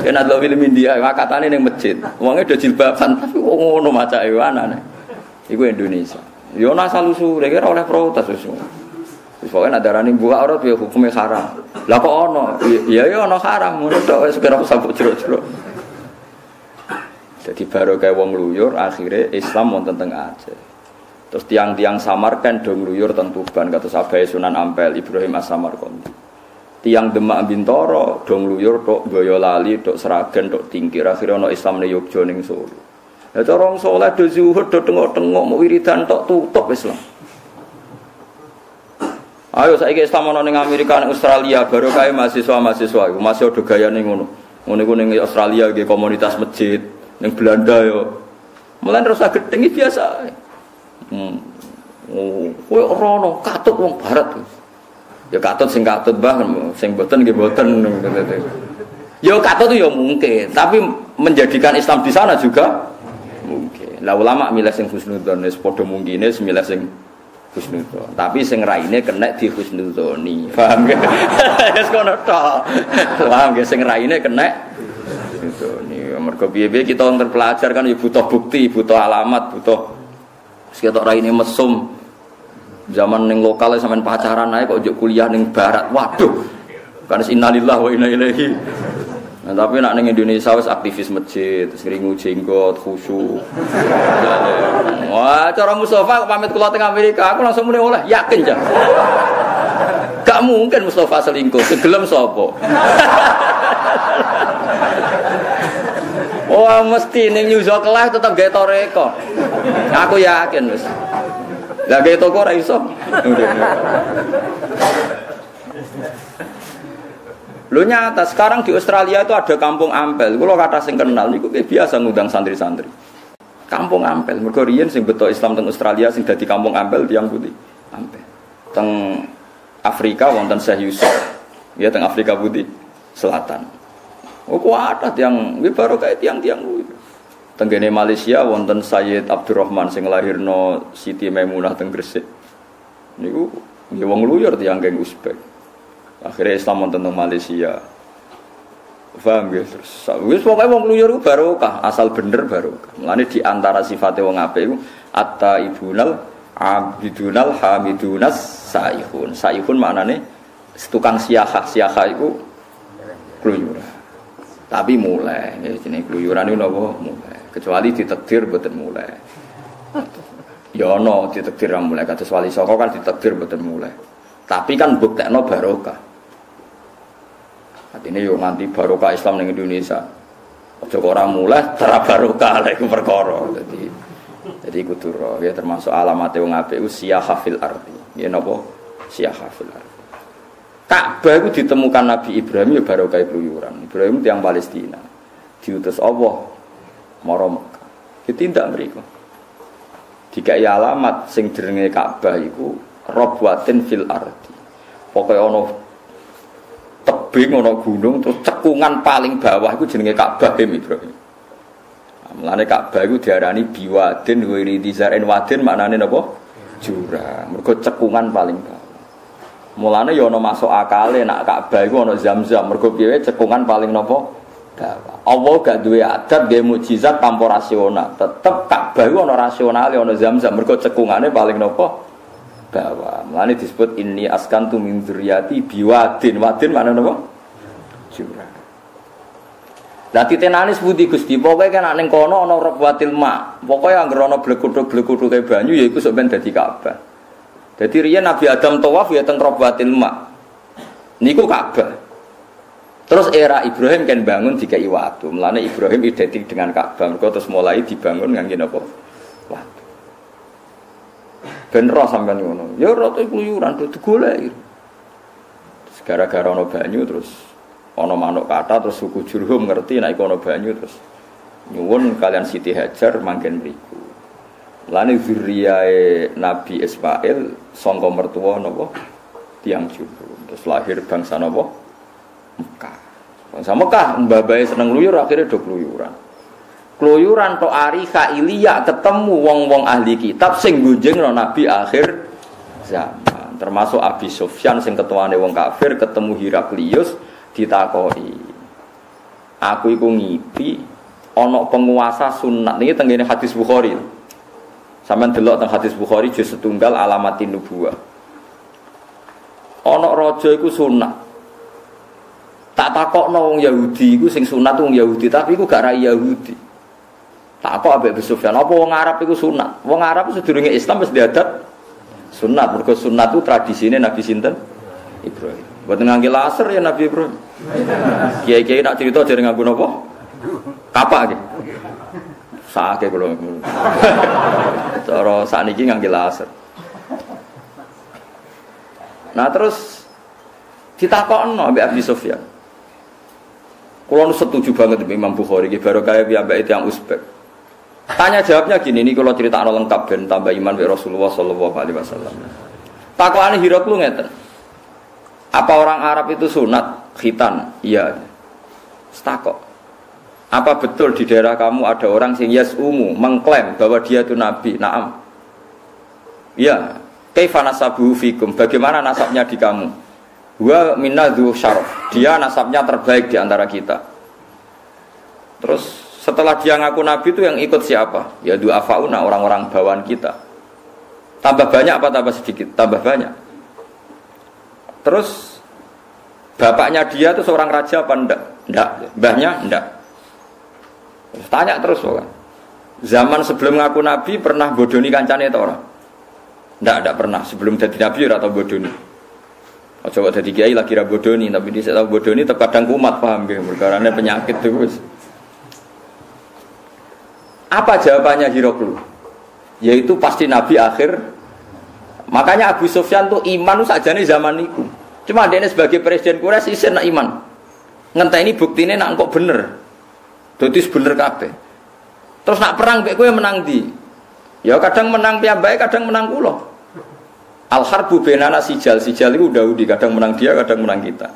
Kena delok film India, akatane ning masjid. Wonge do jilbaban tapi kok ngono macake anane. Iku Indonesia. Yo ana salusure kira oleh protes wis. Wis pokoke nek darani buka aurat ya hukume haram. Lah kok ono? Ya ya ono haram ngono tok wis kira sabuk jero-jero. Jadi barokah wong luyur akhirnya Islam wonten teng Aceh. Terus tiang-tiang Samarkand dong luyur teng Tuban kados Abai Sunan Ampel Ibrahim As-Samarkandi. Tiang Demak Bintoro dong luyur tok Boyolali tok Seragen tok Tingkir akhirnya ana Islam ning Yogya ning Solo. Lah cara wong saleh do zuhud do tengok-tengok mau wiridan tok tutup Islam. Ayo saiki Islam ana ning Amerika ning Australia barokah mahasiswa-mahasiswa iku masih do gayane ngono. Ngono iku ning Australia nggih komunitas masjid. Yang Belanda yo, mulai rasa gedeng ini biasa. Kowe ora ono katut wong barat. Ya katut sing katut bah, sing boten nggih boten. Yo katut yo mungkin, tapi menjadikan Islam di sana juga mungkin. Lah ulama milih sing husnudzon wis padha mungkine milih sing husnudzon. Tapi sing raine kena di husnudzoni. Paham nggih? Wis kono tok. Paham nggih sing raine kena itu nih mergo piye-piye kita terpelajar kan ya butuh bukti, butuh alamat, butuh sekitar raine mesum. Zaman ning lokal sampean pacaran ae kok njuk kuliah ning barat. Waduh. Kan innalillahi wa inna ilaihi. Nah, tapi nak ning Indonesia wis aktivis masjid, seringu jenggot, khusyuk. Wah, cara Mustafa pamit kula teng Amerika, aku langsung muni oleh yakin ja. Gak mungkin Mustafa selingkuh, segelem sapa? Wah mesti ning New York lah tetep gawe toreko. Aku yakin wis. Lah gawe toko ora iso. Lho nyata sekarang di Australia itu ada kampung Ampel. Kulo kata sing kenal niku biasa ngundang santri-santri. Kampung Ampel. Mergo riyen sing beto Islam teng Australia sing dadi kampung Ampel tiyang putih. Ampel. Teng Afrika wonten Syekh Yusuf. Ya teng Afrika Putih Selatan. Oh kuat yang baru kayak tiang-tiang kuwi. Tenggene Malaysia wonten Sayyid Abdurrahman sing lahirno Siti Maimunah teng Gresik. Niku nggih wong luyur tiyang geng Uzbek. Akhirnya Islam wonten teng Malaysia. Paham nggih? Terus wis pokoke wong luyur ku barokah, asal bener barokah. Mulane di antara sifate wong apik iku at-taibunal abidunal hamidunas saihun. Saihun maknane tukang siahah. Siahah iku kluyuran. Tapi mulai, jenenge kluyuran niku napa mulai. Kecuali ditakdir mboten mulai. Ya ana ditakdir ra mulai kados wali saka kan ditakdir mboten mulai. Tapi kan buktekno barokah. Artine yo nganti barokah Islam ning Indonesia. Aja kok ora mulai ora barokah lha iku perkara. Jadi kudu ro ya termasuk alamate wong apik ku siyahafil ardi. Ya napa? Siyahafil ardi. Ka'bah itu ditemukan Nabi Ibrahim ya barokah keluyuran. Ibrahim tiyang Palestina. Diutus Allah mara Mekah. Ditindak mriku. Dikai alamat sing jenenge Ka'bah iku Rabwatin fil ardi. Pokoke ana tebing ana gunung terus cekungan paling bawah iku jenenge Ka'bah Ibrahim. Mulane Ka'bah iku diarani biwadin wiridi zaren wadin maknane napa? Jurang. Mergo cekungan paling bawah. Mulane ya ana masuk akale nek Ka'bah iku ana Zam-zam. Mergo piye cekungan paling napa? Bawah. Allah gak duwe adat nggih mukjizat tanpa rasional. Tetep Ka'bah iku ana rasionale ana Zam-zam. Mergo cekungane paling napa? Bawah. Mulane disebut inni askantu min dzurriyyati biwadin. Wadin maknane napa? Jurang. Lah titenane sepundi Gusti? Pokoke kan ning kono ana rabwatil ma. Pokoke anggere ana blekuthuk-blekuthuk banyu ya iku sok ben dadi Ka'bah. Jadi riyen Nabi Adam tawaf ya teng Rabwatil Ma. Niku Ka'bah. Terus era Ibrahim kan bangun dikai watu. Mulane Ibrahim identik dengan Ka'bah. Mergo terus mulai dibangun ngangge napa? Watu. Ben roh sampean ngono. Ya rada kluyuran kudu golek. Gara-gara ana banyu terus ana manuk kata terus suku Jurhum ngerti nek ana banyu terus nyuwun kalian Siti Hajar manggen mriku. Lane zuriyae Nabi Ismail sangka mertua napa tiyang Jurhum terus lahir bangsa napa Mekah. Bangsa Mekah mbabae seneng luyur akhirnya do kluyuran. Kluyuran tok ari Khailiyah ketemu wong-wong ahli kitab sing gunjingno Nabi akhir zaman. Termasuk Abi Sufyan sing ketuane wong kafir ketemu Heraklius ditakoki. Aku iku ngipi ana penguasa sunat niki tengene hadis Bukhari. Sampeyan delok teng hadis Bukhari juz setunggal alamatin nubuwah. Ana raja iku sunat. Tak takokno wong Yahudi iku sing sunat wong Yahudi, tapi iku gak ra Yahudi. Tak kok ambek Sufyan, apa wong Arab iku sunat? Wong Arab sedurunge Islam wis diadat sunat. Mergo sunat itu tradisine Nabi sinten? Ibrahim. Mboten ngangge laser ya Nabi Ibrahim. Kiai-kiai nak cerita jare nganggo napa? Kapak iki. Sake kula. Cara sakniki ngangge laser. Nah terus ditakokno ambek Abi Sufyan. Kula setuju banget dengan Imam Bukhari iki baru kaya piyambake tiyang Uzbek. Tanya jawabnya gini, ini kalau critakno lengkap ben tambah iman be Rasulullah sallallahu alaihi wasallam. Takokane Heraklius ngeten. Apa orang Arab itu sunat khitan? Iya. Takok. Apa betul di daerah kamu ada orang sing yasumu mengklaim bahwa dia itu nabi? Naam. Ya. Kaifa nasabuhu fikum? Bagaimana nasabnya di kamu? Wa minna dzu syaraf. Dia nasabnya terbaik di antara kita. Terus setelah dia ngaku nabi itu yang ikut siapa? Ya du'afauna, orang-orang bawaan kita. Tambah banyak apa tambah sedikit? Tambah banyak. Terus bapaknya dia itu seorang raja apa enggak? Enggak. Mbahnya enggak. Tanya terus kan. Zaman sebelum ngaku nabi pernah bodoni kancane ta ora? Enggak pernah. Sebelum jadi nabi ora tau bodoni. Coba jadi kiai lagi ra bodoni, tapi dia tahu bodoni terkadang kumat paham nggih, perkarane penyakit terus. Apa jawabannya Heraklius? Yaitu pasti nabi akhir. Makanya Abu Sufyan tuh iman sakjane zaman niku. Cuma dia sebagai presiden Quraisy isin nak iman. Ngenteni buktine nak kok bener. Dadi bener kabeh. Terus nak perang mek kowe menang ndi? Ya kadang menang piyambake, kadang menang kula. Al-harbu bainana sijal itu Daudi, kadang menang dia, kadang menang kita.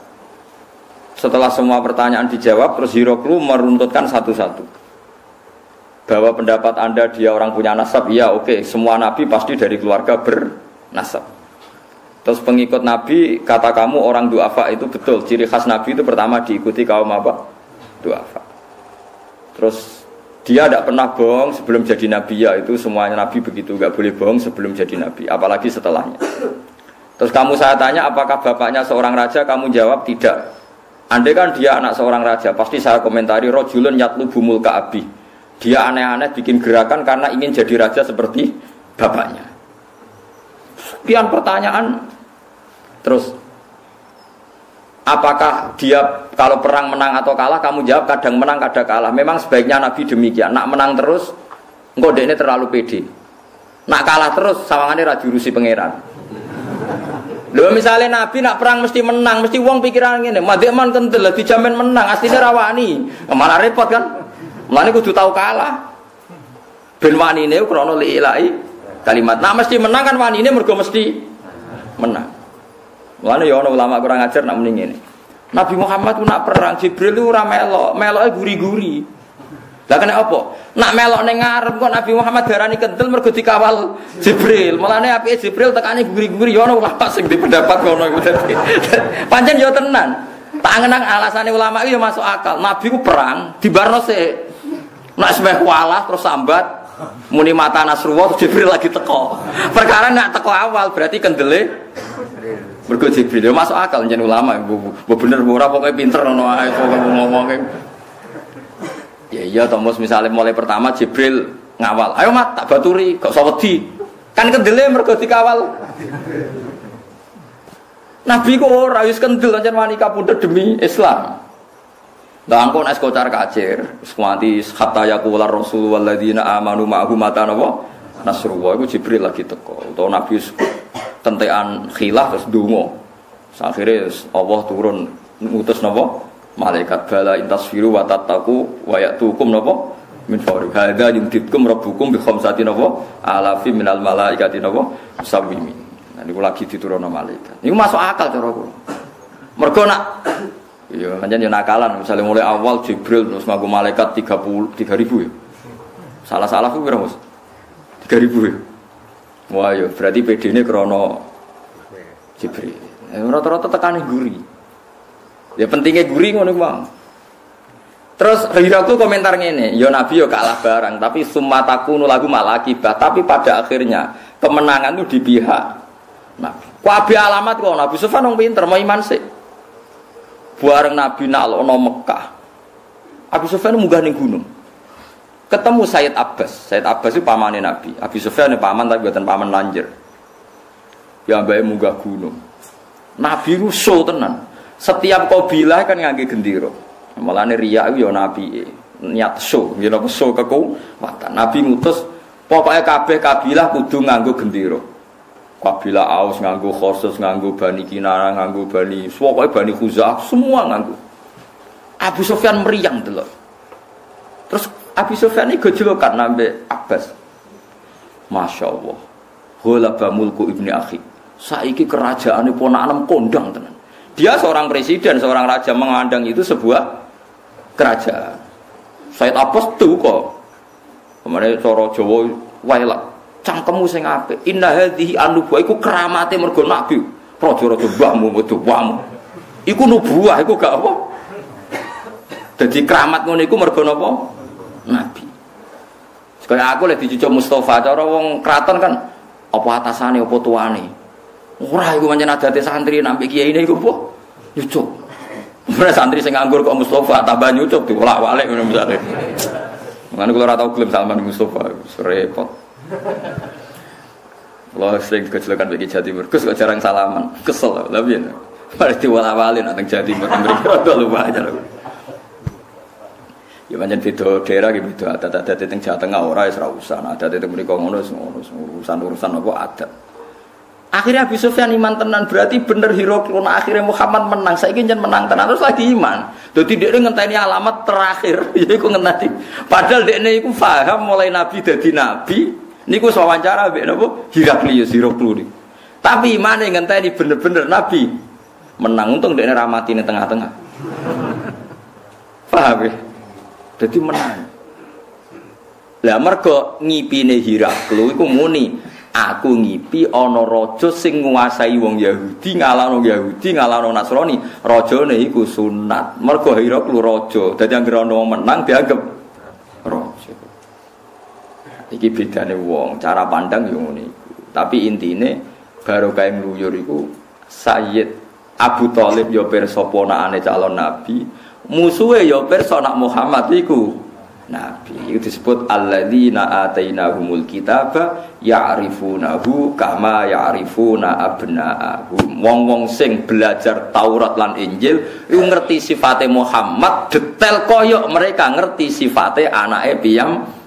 Setelah semua pertanyaan dijawab, terus Heraklius meruntutkan satu-satu. Bahwa pendapat Anda dia orang punya nasab, ya oke, semua nabi pasti dari keluarga bernasab. Terus pengikut nabi, kata kamu orang du'afa itu betul. Ciri khas nabi itu pertama diikuti kaum apa? Du'afa. Terus dia tidak pernah bohong sebelum jadi nabi, ya itu semuanya nabi begitu, nggak boleh bohong sebelum jadi nabi, apalagi setelahnya. Terus saya tanya apakah bapaknya seorang raja, kamu jawab tidak. Andai kan dia anak seorang raja, pasti saya komentari rojulun yatlubu mulka abi. Dia aneh-aneh bikin gerakan karena ingin jadi raja seperti bapaknya. Sekian pertanyaan. Terus apakah dia kalau perang menang atau kalah? Kamu jawab kadang menang kadang kalah. Memang sebaiknya nabi demikian. Nak menang terus engko dekne terlalu pede. Nak kalah terus sawangane ra diurusi pangeran. Lho misale Nabi nak perang mesti menang, mesti wong pikiran ngene, madheman kentel dijamin menang, asline rawani. Malah repot kan? Mulane kudu tau kalah. Ben wanine krana li'ilai kalimat. Nah mesti menang kan wanine mergo mesti menang. Mulane ya ana ulama kurang ajar nak muni ngene. Nabi Muhammad ku nak perang Jibril itu ora melok, meloke guri-guri. Lah kena apa? Nak melok ning ngarep kok Nabi Muhammad darani kentel mergo dikawal Jibril. Mulane apike Jibril tekane guri-guri ya ana ulama sing dipendapat ngono iku dadi. Pancen ya tenan. Tak ngenang alasane ulama iki ya masuk akal. Nabi ku perang dibarno sik. Nak semeh kualah terus sambat muni mata Nasrullah terus Jibril lagi teko. Perkara nak teko awal berarti kendele mergo Jibril ya masuk akal njen ulama. Mbok bener ora pokoke pinter ngono ae ngomongke. Ya iya Thomas misalnya mulai pertama Jibril ngawal. Ayo mat tak baturi, gak usah wedi. Kan kendele mergo dikawal. Nabi kok ora wis kendel pancen wani kapundhut demi Islam. Lah engko nek kocar kacir, wis kuanti hatta yaqula rasul walladzina amanu ma'ahu mata napa? Nasrullah iku Jibril lagi teko. Utawa Nabi tentekan khilaf terus ndonga. Akhire Allah turun ngutus napa? Malaikat bala intasfiru wa tattaqu wa ya'tukum napa min fawri hadza yumditkum rabbukum bi khamsati napa alafi minal malaikati napa musawwimin. Nah niku lagi diturunno malaikat. Niku masuk akal cara kula. Mergo nak ya pancen yo nakalan misale mulai awal Jibril terus nganggo malaikat 30.000 ya. Salah-salah ku pira Mas? 3.000 ya. Wah ya berarti PD-ne krana Jibril. Rata-rata tekane guri. Ya pentingnya guri ngono wae. Terus Hiraku komentar ngene, ya Nabi yo kalah barang, tapi summataku lagu malakibah, tapi pada akhirnya kemenangan itu di pihak Nabi. Kabeh alamat kok Nabi Sufyan wong pinter, mau iman sik. Bareng Nabi nalokno Mekah. Abu Sufyan munggah ning gunung. Ketemu Sayyid Abbas. Sayyid Abbas itu pamane Nabi. Abu Sufyan paman tapi bukan paman lanjir. Ya mbake munggah gunung. Nabi ku show tenan. Setiap kabilah kan ngangge gendera. Mulane riya yo nabi niat show, yen apa show kekuatan. Nabi ngutus pokoke kabeh kabilah kudu nganggo gendera. Kabilah Aus nganggo Khusus, nganggo Bani Kinana, nganggo Bani, pokoke Bani Khuza'ah semua nganggo. Abu Sufyan meriang delok. Terus Abu Sufyan iki gejolokan nambe Abbas. Masyaallah. Ghalaba mulku ibni akhi. Saiki kerajaane ponakan kondang tenan. Dia seorang presiden, seorang raja mengandang itu sebuah kerajaan. Sayyid Abbas tuh kok. Kemarin cara Jawa wae lak cangkemmu sing apik. Inna hadhihi an-nubuwah iku keramate mergo nabi. Raja-raja mbahmu metu wamu. Iku nubuwah iku gak apa. Dadi keramat ngono iku mergo napa? Nabi. Sekaya aku lek dicucuk Mustafa cara wong kraton kan apa atasane apa tuane. Ora iku pancen adate santri nambah kiai ini iku apa? Nyucuk. Ora santri sing nganggur kok Mustafa tambah nyucuk diwolak-walik ngono misale. Mangane kula ora tau gelem Salman Mustafa, repot. Kula sing kecelakaan bagi Jawa Timur, Gus kok jarang salaman. Kesel lha piye. Mari diwolak-walik nang Jawa Timur mriki ora lumayan. Ya pancen beda daerah iki beda adat-adat teng Jawa Tengah ora wis ora usah. Adat teng mriko ngono urusan apa adat. Akhirnya Abu Sufyan iman tenan berarti bener Hiraqul akhirnya Muhammad menang. Saiki njen menang tenan terus lagi iman. Dadi dhekne ngenteni alamat terakhir yaiku ngenteni. Padahal dhekne iku paham mulai nabi dadi nabi niku wawancara mbek napa Hiraqul. Tapi imane ngenteni bener-bener nabi menang untung dhekne ra mati ning tengah-tengah. Paham ya? Dadi menang. Lah mergo ngipine Hiraqul iku muni aku ngipi ana raja sing nguasai wong Yahudi ngalahno Nasrani. Rajane iku sunat. Mergo Hiraqul raja. Dadi anggere ana wong menang dianggap raja. Iki bedane wong, cara pandang yo ngene iku. Tapi intine barokah ngluyur iku Sayyid Abu Thalib yo pirsa ponakane calon nabi, musuhe yo pirsa nak Muhammad iku nabi. Itu disebut alladzina atainahumul kitaba ya'rifunahu kama ya'rifuna abna'ahum. Wong-wong sing belajar Taurat lan Injil iku ngerti sifate Muhammad detail koyok mereka ngerti sifate anake piyam.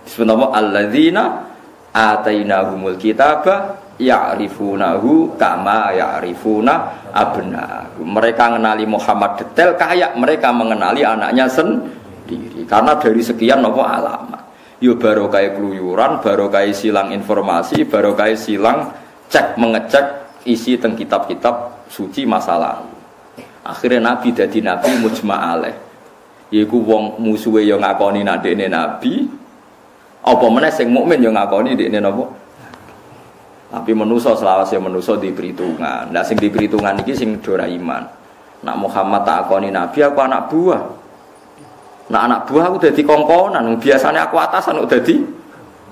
Disebut apa alladzina atainahumul kitaba ya'rifunahu kama ya'rifuna abna'ahum. Mereka mengenali Muhammad detail kayak mereka mengenali anaknya sendiri. Karena dari sekian apa alamat. Yo barokah keluyuran, barokah silang informasi, barokah silang mengecek isi teng kitab-kitab suci masa lalu. Akhirnya Nabi dadi Nabi mujma' alaih. Yaiku wong musuhe yo ngakoni nek dekne Nabi, apa meneh sing mukmin yo ngakoni dekne napa? Tapi manusa selawase manusa di perhitungan. Lah sing di perhitungan iki sing ora iman. Nak Muhammad tak akoni Nabi, aku anak buah. Nak anak buah aku dadi kongkonan. Biasanya aku atasan aku dadi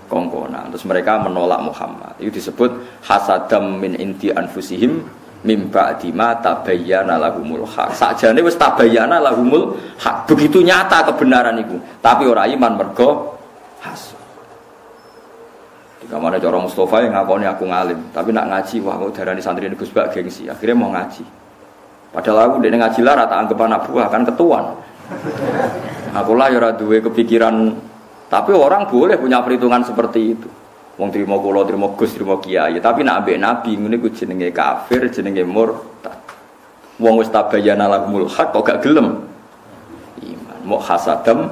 kongkonan. Terus mereka menolak Muhammad. Itu disebut hasadam min inti anfusihim mim ba'di ma tabayyana lahumul haq. Sakjane wis tabayyana lahumul haq. Begitu nyata kebenaran itu. Tapi ora iman mergo hasad. Di kamar ada orang Mustafa yang ngakoni aku ngalim, tapi nak ngaji, wah aku darani santri ini Gus Bak gengsi. Akhirnya mau ngaji. Padahal aku dia ngaji lah, rata anggap anak buah kan ketuan. Akulah ya duwe kepikiran, tapi orang boleh punya perhitungan seperti itu. Wong terima kula, terima Gus, terima kiai, tapi nak ambek nabi ngene ku jenenge kafir, jenenge murtad. Wong wis tabayyana lahumul haq kok gak gelem iman. Mau hasadam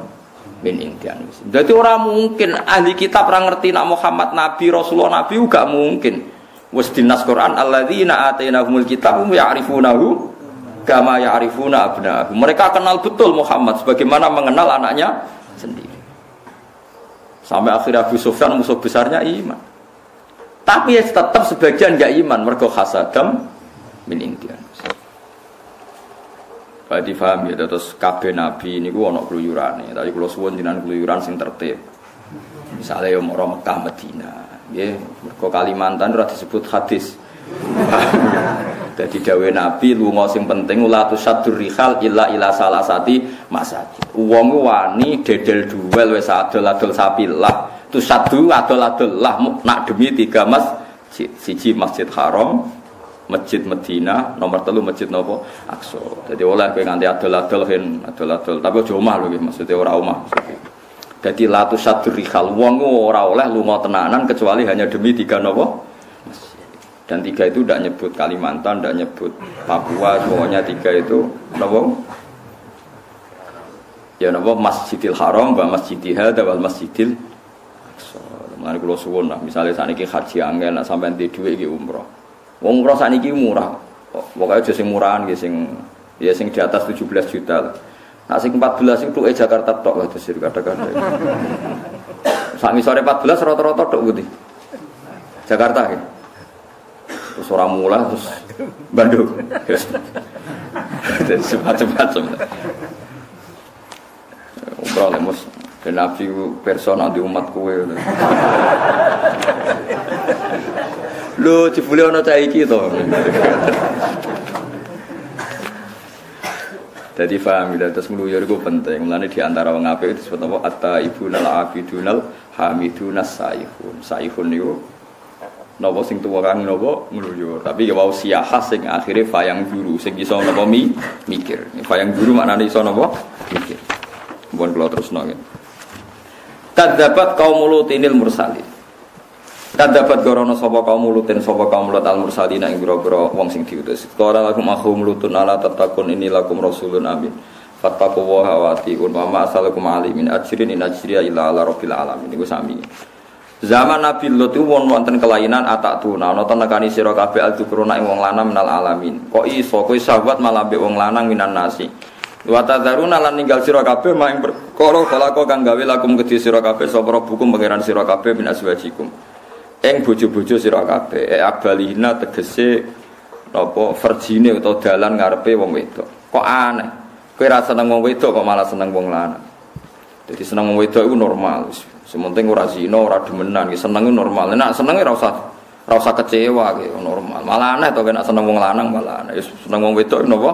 min intian. Jadi orang mungkin ahli kitab orang ngerti nak Muhammad Nabi Rasulullah Nabi juga mungkin. Wis dinas Quran alladzina atainahumul kitab ya'rifunahu kama ya'rifuna abna'ahum. Mereka kenal betul Muhammad sebagaimana mengenal anaknya sendiri. Sampai akhir Abu Sufyan musuh besarnya iman. Tapi ya tetap sebagian enggak iman mergo hasadam min intian. Berarti paham ya, terus kabeh nabi ini gua ono keluyurane. Tadi kalau suwun jenengan keluyuran sing tertib. Misalnya yang mau Mekah Medina, ya, mergo Kalimantan ora disebut hadis. Jadi dawe nabi lunga sing penting ula tusaddur rihal illa ila salasati masajid. Wong wani dedel duel wis adol-adol sapilah. Tusaddu adol-adol lah nak demi 3 masjid. Siji Masjid Haram, Masjid Medina, nomor 3 Masjid nopo Aqsa. Jadi oleh kowe nganti adol-adol adol-adol, tapi aja omah lho nggih, maksude ora omah. Dadi la tusaddur rihal wong ora oleh lunga tenanan kecuali hanya demi 3 nopo masjid. Dan 3 itu tidak nyebut Kalimantan, tidak nyebut Papua, pokoknya 3 itu nopo? Ya nopo Masjidil Haram, wa Masjidil Hadza wal Masjidil Aqsa. Mulane kula suwun lah, misale saniki haji angel nek sampean di dhuwit iki umroh. Wong umroh saniki murah. Pokoke aja sing murahan nggih sing di atas 17 juta. Nah sing 14 itu Jakarta tok lho desir kadang-kadang. Sak ngisore 14 rata-rata tok putih. Jakarta ya. Terus ora mulai terus Bandung. Terus cepat-cepat. Umroh lemos ben nabi personal di umat kowe. Lho jebule ana cah iki to. Dadi paham ya terus ngluyur iku penting. Mulane di antara wong apik disebut apa at-taibunal abidunal hamidunas saihun. Saihun niku napa sing tuwa kang napa ngluyur. Tapi ya wau siyahah sing akhire fayang guru sing iso napa mikir. Fayang guru maknane iso napa mikir. Mumpun kula terusno nggih. Kadzabat qaumul lutinil mursalin. Kadzabat gorono sapa kaum lutin sapa kaum lut al mursalina ing boro-boro wong sing diutus. Qala lakum akhum lutun ala tatakun ini lakum rasulun amin. Fattaqullaha wa atiqun wa ma asalakum alimin ajrin in ajriya illa ala rabbil alamin. Niku sami. Zaman Nabi Lut wonten kelainan atatuna ana tenekani sira kabeh alzukruna ing wong lanang minal alamin. Kok iso kowe sahabat malah mbek wong lanang minan nasi. Wa tadzaruna lan ninggal sira kabeh mak ing perkara kalako kang gawe lakum kedhi sira kabeh sapa rabbukum pangeran sira kabeh min aswajikum. Eng bojo-bojo sira kabeh akbalihna tegese napa verjine utawa dalan ngarepe wong wedok. Kok aneh. Kowe ra seneng wong wedok kok malah seneng wong lanang. Jadi seneng wong wedok iku normal. Sementing ora zina, ora demenan, iki seneng normal. Nek seneng ora usah kecewa iki normal. Malah aneh to nek seneng wong lanang malah aneh. Seneng wong wedok napa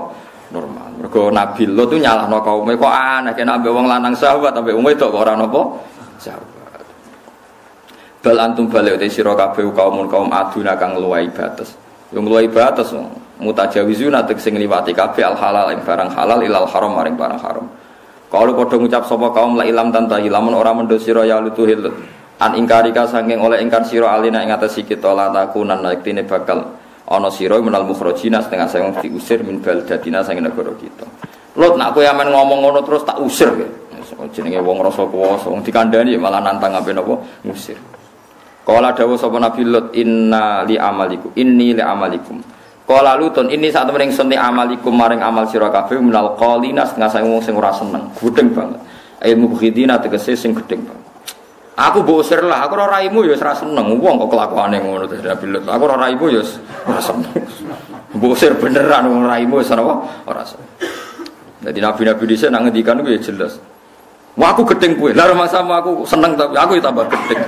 normal. Mergo Nabi Lut itu nyalahno kaume kok aneh nek ambek wong lanang sahabat ambek wong wedok kok ora napa sahabat. Bal antum balik te sira kabeh kaum aduna kang luwih batas. Yo luwih batas mutajawizuna tek sing liwati kabeh al halal ing barang halal ilal haram maring barang haram. Kalau padha ngucap sapa kaum la ilam tantahi lamun ora mendho sira ya lutuhil an ingkarika saking oleh ingkar sira alina ing atase kita la takunan yektine bakal ana sira menal mukhrajina setengah saya diusir min baldatina saking negara kita. Lot nak kowe amen ngomong ngono terus tak usir kowe. Jenenge wong rasa kuwasa wong dikandani malah nantang ape napa ngusir. Kala dawuh sapa Nabi Lut inni li amalikum. Kala Lutun ini sak temene ingsun li amalikum maring amal sira kabeh minal qalina setengah saya wong sing ora seneng, gedeng banget. Ilmu khidina tegese sing gedeng banget. Aku mbok usir lah, aku ora raimu ya ora seneng wong kok kelakuane ngono terus Nabi Lut. Aku ora raimu ya ora seneng. Mbok usir beneran wong raimu wis ora seneng. Jadi nabi-nabi dhisik nak ngendikan ku ya jelas. Wah aku gedeng kowe. Lah sama aku seneng tapi aku ya tambah gedeng.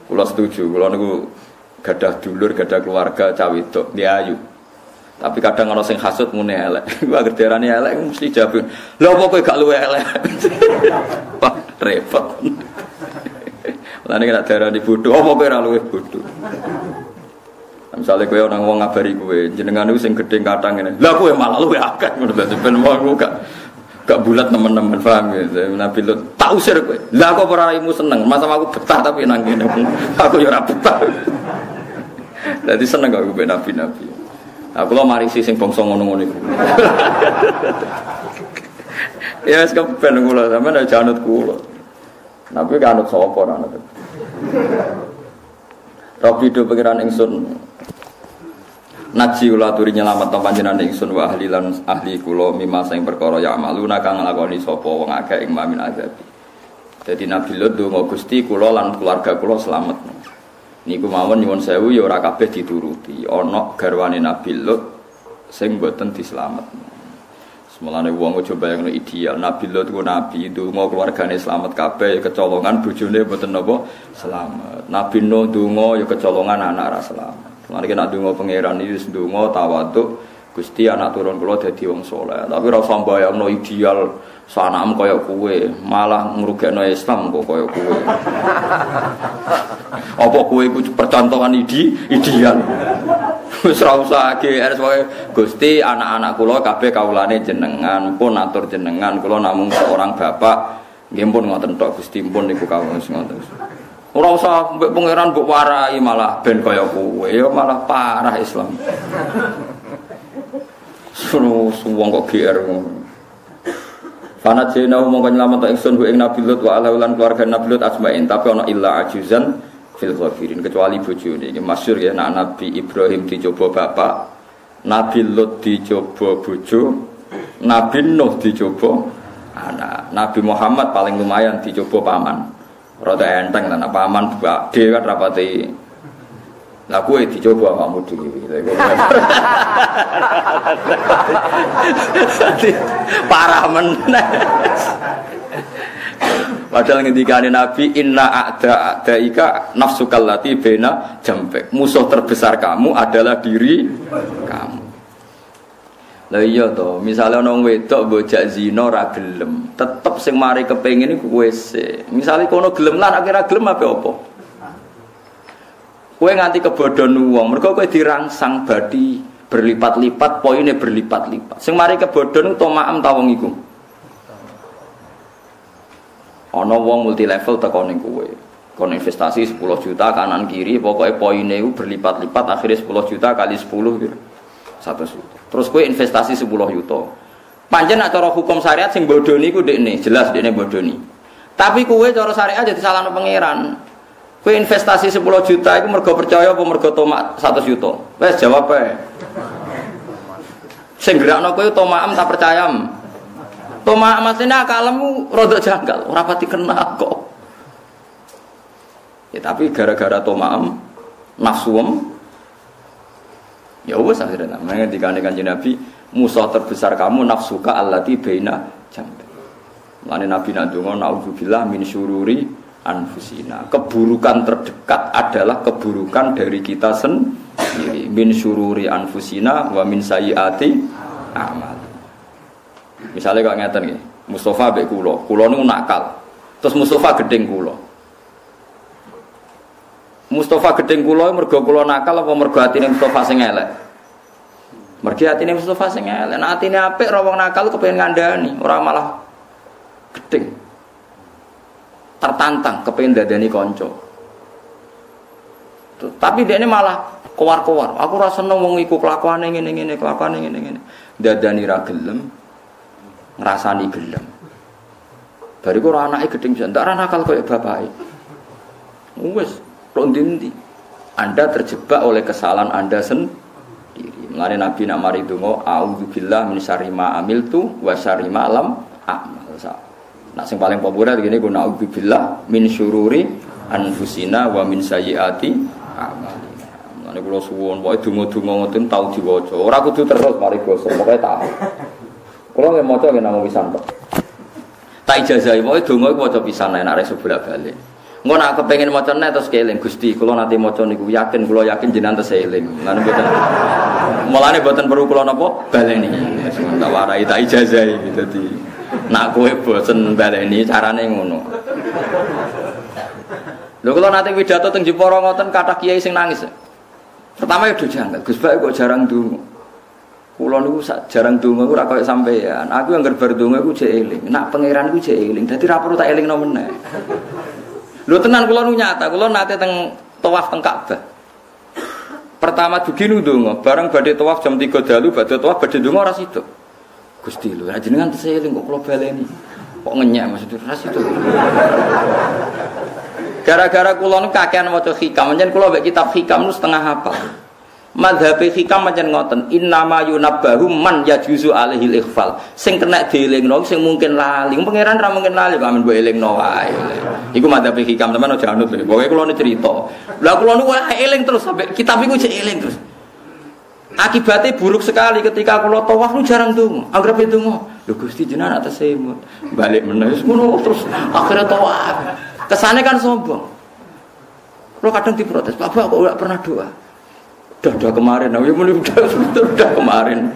Kula setuju, kula niku gadah dulur, gadah keluarga cah wedok, ayu. Tapi kadang ana sing hasud mune elek. Ku agar diarani elek mesti jawab. Lha apa kowe gak luwe elek? Wah, repot. Lah nek gak diarani bodoh, apa kowe ora luwe bodoh? Misalnya kowe ana wong ngabari kowe, jenengan niku sing gedeng kathang ngene. Lah kowe malah luwe akeh ngono ta ben wong gak bulat teman-teman paham ya. Nabi Lut tak usir kowe. Lah kok ora raimu seneng, masa aku betah tapi nang kene. Aku ya ora betah. Dadi seneng kok kowe nabi-nabi. Aku lho marisi sing bangsa ngono-ngono iku. Ya wis kepen kula sampeyan aja anut kula. Nabi kanut sapa ora anut. Rabbi do pengiran ingsun Naji ula turi nyelamet to panjenengan ingsun wa ahli lan ahli kula mimma sing perkara ya amaluna kang nglakoni sapa wong akeh ing mamin azabi. Dadi Nabi Lut donga Gusti kula lan keluarga kula slamet. Niku mawon nyuwun sewu ya ora kabeh dituruti. Ana garwane Nabi Lut sing mboten dislamet. Semolane wong aja bayangno ideal. Nabi Lut ku nabi donga keluargane slamet kabeh ya kecolongan bojone mboten napa slamet. Nabi Nuh donga ya kecolongan anak ora slamet. Mari nek ndonga pangeran iki wis ndonga tawaduk Gusti anak turun kula dadi wong saleh. Tapi ora usah mbayangno ideal sanam kaya kowe, malah ngrugekno Islam kok kaya kowe. Apa kowe iku percontohan ideal. Wis ora usah GR wae. Gusti anak-anak kula kabeh kawulane jenengan, pun atur jenengan, kula namung seorang bapak. Nggih pun ngoten tok Gusti pun niku kawula ngoten. Ora usah mbek pangeran mbok warai malah ben kaya kowe ya malah parah Islam. Suruh wong kok GR ngono. Fanat jena mongko nyelamet ingsun ing Nabi Lut wa ala lan keluarga Nabi Lut asmain tapi ana illa ajuzan fil ghafirin kecuali bojone iki masyhur ya Nabi Ibrahim dicoba bapak, Nabi Lut dicoba bojo, Nabi Nuh dicoba anak, Nabi Muhammad paling lumayan dicoba paman. Rada enteng lan paman gede kan rapati. Lah kowe dicoba awakmu dhewe. Parah meneh. Padahal ngendikane Nabi inna a'daika nafsukal lati baina jambek. Musuh terbesar kamu adalah diri kamu. Lah iya to, misale ana wong wedok mbojak zina ora gelem, tetep sing mari kepengin iku kowe sik. Misale kono gelem lan akhire gelem apa? Kowe nganti kebodhon wong, mergo kowe dirangsang badi berlipat-lipat, poine berlipat-lipat. Sing mari kebodhon to maem ta wong iku. Ana wong multi level teko ning kowe. Kon investasi 10 juta kanan kiri, pokoke poine iku berlipat-lipat akhire 10 juta kali 10 gitu. 100 juta. Terus kowe investasi 10 juta. Pancen nek cara hukum syariat sing bodoni iku ndekne, jelas ndekne bodoni. Tapi kowe cara syariat jadi salahno pangeran. Kowe investasi 10 juta iku mergo percaya apa mergo tomak 100 juta? Wes jawab ae. Sing gerakno kowe tomakem tak percaya. Tomak masine akalmu rada janggal, ora pati kena kok. Ya tapi gara-gara tomakem nafsuem ya wes akhirnya namanya dikane Kanjeng Nabi musuh terbesar kamu nafsuka allati baina jambi. Lane Nabi nak donga naudzubillah min syururi anfusina. Keburukan terdekat adalah keburukan dari kita sendiri. Min syururi anfusina wa min sayyiati a'mal. Misalnya kok ngeten nggih, Mustafa mbek kula niku nakal. Terus Mustafa gedeng kula. Mustafa gedeng kula mergo kula nakal apa mergo atine Mustafa sing elek? Mergo atine Mustafa sing elek. Nek atine apik ora wong nakal kepengin ngandani, ora malah gedeng. tertantang kepengen dadani kanca. Tapi dia ini malah kowar-kowar. Aku rasa seneng wong iku kelakuane ngene-ngene, kelakuane ngene-ngene. Dadani ra gelem, ngrasani gelem. Bariku ora anake gedhe bisa, ndak ra nakal koyo bapake. Wis, kok ndi-ndi. Anda terjebak oleh kesalahan Anda sendiri. Mulane Nabi nak mari donga, a'udzubillah min syarri ma amiltu wa syarri ma lam a'mal. Nah sing paling populer gini ku a'udzubillah min syururi anfusina wa min sayyiati a'malina. Mulane kula suwun pokoke donga-donga ngoten tau diwaca. Ora kudu terus mari basa, pokoke tak. Kula nggih maca nggih namung pisan kok. Tak ijazahi pokoke donga iku maca pisan nek arek bolak-balik. Engko nek kepengin maca nek terus keling Gusti, kula nate maca niku yakin kula yakin jenengan terus eling. Mulane mboten perlu kula napa baleni. Tak warai tak ijazahi dadi nak kowe bosen baleni carane ngono. Lho kula nate pidato teng Jepara ngoten kathah kiai sing nangis. Pertama ya janggal, Gus Bak kok jarang ndonga. Kula niku jarang ndonga ora koyo sampean. Aku yang gerbar ndonga iku jek eling. Nak pangeran iku jek eling. Dadi ra perlu tak elingno meneh. Lho tenan kula nu nyata, kula nate teng tawaf teng Ka'bah. Pertama dugi nu ndonga, bareng badhe tawaf jam 3 dalu, badhe tawaf badhe ndonga ora sida. Gusti lho, jenengan teseling kok kula baleni. Kok ngenyek maksud ora sida. Gara-gara kula nu kakean maca hikam, pancen kula mek kitab hikam nu setengah hafal. Madhab hikam pancen ngoten, innama yunabbahu man yajuzu alaihil ikhfal. Sing kena dielingno sing mungkin lali. Pangeran ra mungkin lali kok amen mbok elingno wae. Iku madhab hikam teman aja anut lho. Pokoke kula nu cerita. Lah kula nu eling terus sampai kitab iku jek eling terus. Akibatnya buruk sekali ketika kula tawaf nu jarang ndonga. Anggere ndonga, lho Gusti jenengan atas semut. Balik meneh ngono terus akhirnya tawaf. Kesane kan sombong. Kula kadang diprotes, "Bapak kok enggak pernah doa?" Udah kemarin, ya udah kemarin.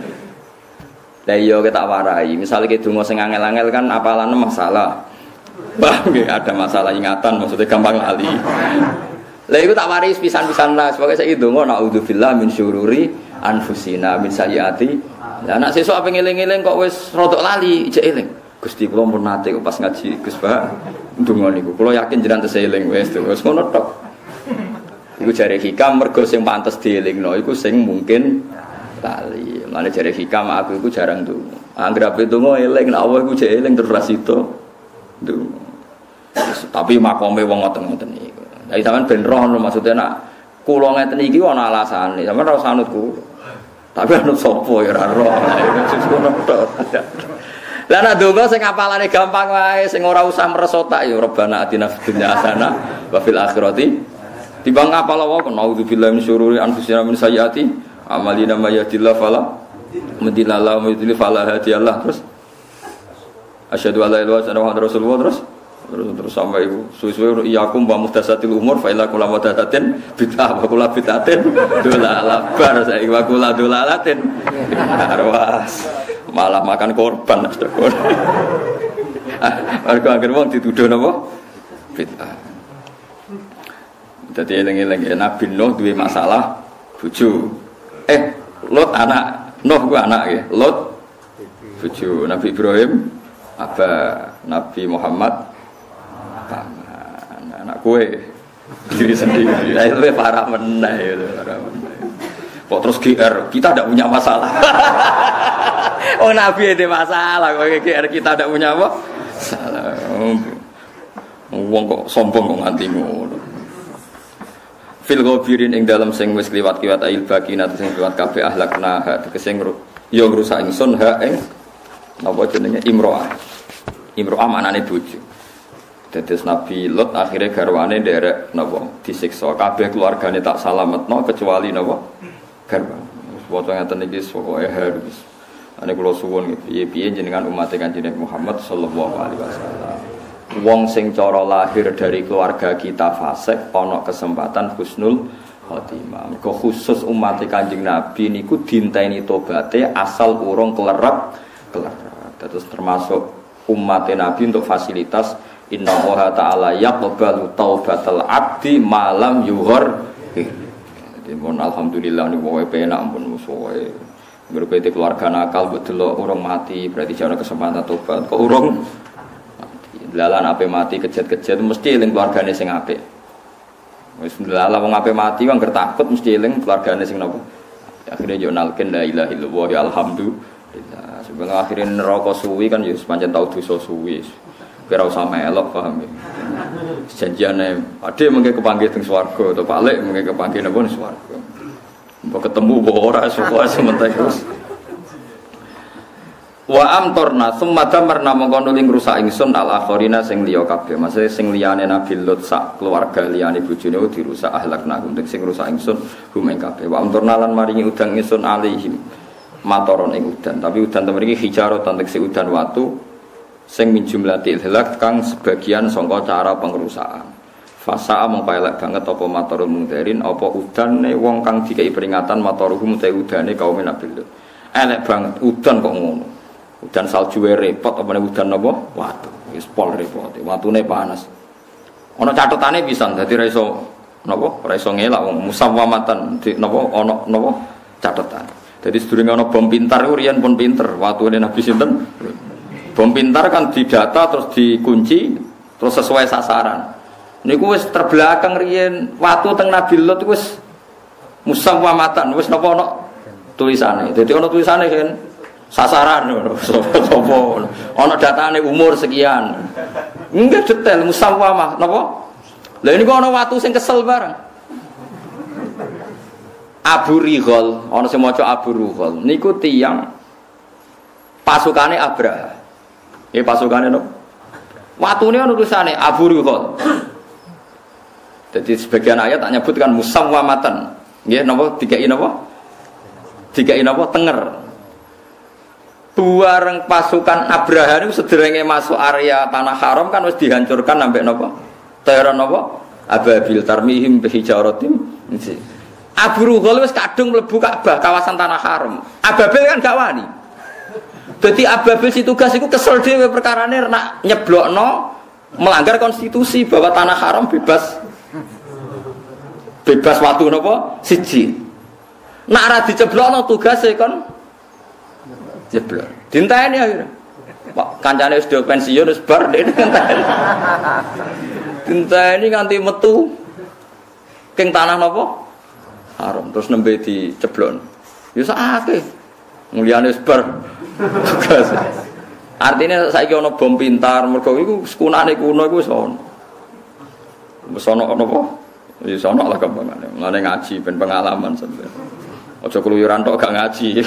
Lah iya kita warai, misalnya kita donga sing angel-angel kan apalane masalah. Bah, ada masalah ingatan maksudnya gampang lali. Lah iku tak waris pisan-pisan lah, sebagai saiki donga naudzubillah min syururi anfusina min sayyiati. Lah nek sesuk ape ngeling-eling kok wis rodok lali, ijek eling. Gusti kula pun nate kok pas ngaji Gus Bah, donga niku. Kula yakin jenengan teseling wis ngono tok. Iku jare hikam mergo sing pantes dielingno iku sing mungkin lali. Mane jare hikam aku iku jarang ndonga. Anggere ndonga eling nek Allah iku jek eling terus rasito. Ndonga. Tapi makome wong ngoten-ngoten niku. Lah sampean ben roh maksudnya nak kula ngeten iki ana alasane. Sampeyan ora usah anut kula. Tapi anut sapa ya ora roh. Lah nek ndonga sing apalane gampang wae sing ora usah meresota ya Rabbana atina fid dunya hasanah wa fil akhirati timbang apal wae kon naudzubillahi min syururi anfusina min sayyiati amalina may yahdihillahu fala mudilla lahu wa may yudlil fala hadiyalah. Terus asyhadu alla ilaha illallah wa rasulullah terus sampai suwe-suwe iyakum wa muhdatsatil umur fa illa kullu muhdatsatin bid'ah wa kullu bid'atin dolalah bar saiki wa kullu dolalatin arwas malah makan korban astagfirullah. Mergo anggere wong dituduh napa bid'ah. Jadi eling-eling Nabi Nuh duwe masalah bojo. Lot anak, Nuh ku anak nggih. Lot bojo. Nabi Ibrahim abah, Nabi Muhammad anak kowe diri sendiri. Lah itu parah meneh itu, parah meneh. Kok terus GR, kita tidak punya masalah. Oh Nabi ada masalah, kok GR kita tidak punya apa? Salah. Wong kok sombong kok nganti ngono. Fil ghabirin ing dalem sing wis kliwat-kliwat ail bakinat sing kliwat kabeh ahlakna ha tegese yo ngrusak ingsun ha ing napa jenenge imro'ah. Imro'ah maknane bojo. Dados Nabi Lot akhire garwane nderek napa disiksa kabeh keluargane tak salametno kecuali napa garwane. Foto ngaten iki pokoke harus. Ane kula suwun piye-piye jenengan umat Kanjeng Muhammad sallallahu alaihi wasallam. Wong sing cara lahir dari keluarga kita fasik ana kesempatan husnul khotimah. Mergo khusus umat Kanjeng Nabi niku dinteni tobaté asal urung klerak. Terus termasuk umat Nabi untuk fasilitas innallaha ta'ala yaqbalu taubatal abdi malam yughar. Jadi mohon alhamdulillah niku wae penak ampun musuhe. Mergo keluarga nakal mbok delok urung mati berarti jare kesempatan tobat. Kok urung Dalan ape mati kejet-kejet mesti eling keluargane sing apik. Wis ndelalah wong ape mati wong takut mesti eling keluargane sing napa. Akhirnya yo nalken la ilaha illallah ya alhamdulillah. Sebelum akhirnya neraka suwi kan ya pancen tau dosa suwi. Kira usah melok paham ya. Janjiane ade mengke kepanggih teng swarga atau Pak Lek mengke kepanggih napa ning swarga. Mbok ketemu apa ora suwe sementek terus. Wa amtorna summa damarna mongko nuli ngrusak ingsun al akhirina sing liya kabeh. Maksude sing liyane Nabi Lut sak keluarga liyane bojone dirusak ahlakna untuk sing rusak ingsun humeng kabeh. Wa amtorna lan maringi udan ingsun alaihim matoron ing udan. Tapi udan temen iki hijaratan tekse udan watu sing min jumlatil hilak kang sebagian sangka cara pengrusakan. Fasa mongko elek banget apa matorul mungdarin apa udane wong kang dikai peringatan matoruhum te udane kaum Nabi Lut. Elek banget udan kok ngono. Udan salju repot apa nek udan napa? Watu. Wis pol repot. Watune panas. Ana catetane pisan dadi ra iso napa? Ra iso ngelak wong musawwamatan napa ana napa catetan. Dadi sedurunge ana bom pintar iku riyen pun pinter. Watune Nabi sinten? Bom pintar kan didata terus dikunci terus sesuai sasaran. Niku wis terbelakang riyen watu teng Nabi Lut wis musawwamatan wis napa ana tulisane. Dadi ana tulisane kan sasaran sapa ana datane umur sekian enggak detail musawwamah napa lha ini kok ana watu sing kesel bareng Abu Righal ana sing maca Abu Righal niku tiyang pasukane Abraha pasukane napa watune ana tulisane Abu Righal jadi sebagian ayat tak nyebutkan musawwamatan nggih napa dikai napa tenger bareng pasukan Abraha itu sederenge masuk area tanah haram kan wis dihancurkan sampai napa? Teror napa? Ababil tarmihim bihijaratim. Abu Rughal wis kadung mlebu Ka'bah kawasan tanah haram. Ababil kan gak wani. Dadi Ababil si tugas iku kesel dhewe perkarane nak nyeblokno melanggar konstitusi bahwa tanah haram bebas watu napa? Siji. Nak ra diceblokno tugase kon jeblok. Dinteni akhirnya. Pak kancane wis do pensiun wis bar dene ngenteni. Dinteni nganti metu king tanah napa? Haram terus nembe diceblok. Ya sakake. Mulyane wis bar. Tugas. Artinya saiki ana bom pintar mergo iku sekunane kuno iku wis ono. Wis ono napa? Wis ono lah kembangane. Ngene ngaji ben pengalaman sampeyan. Aja keluyuran tok gak ngaji.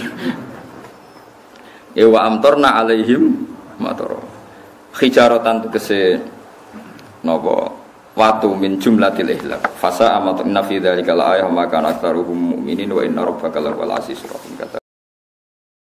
Wa amtorna alaihim matara hijaratan tegese napa watu min jumlatil ihlak fasa amat inna fi dzalika la ayah maka aktsaruhum mu'minin wa inna rabbaka lawal azizur rahim kata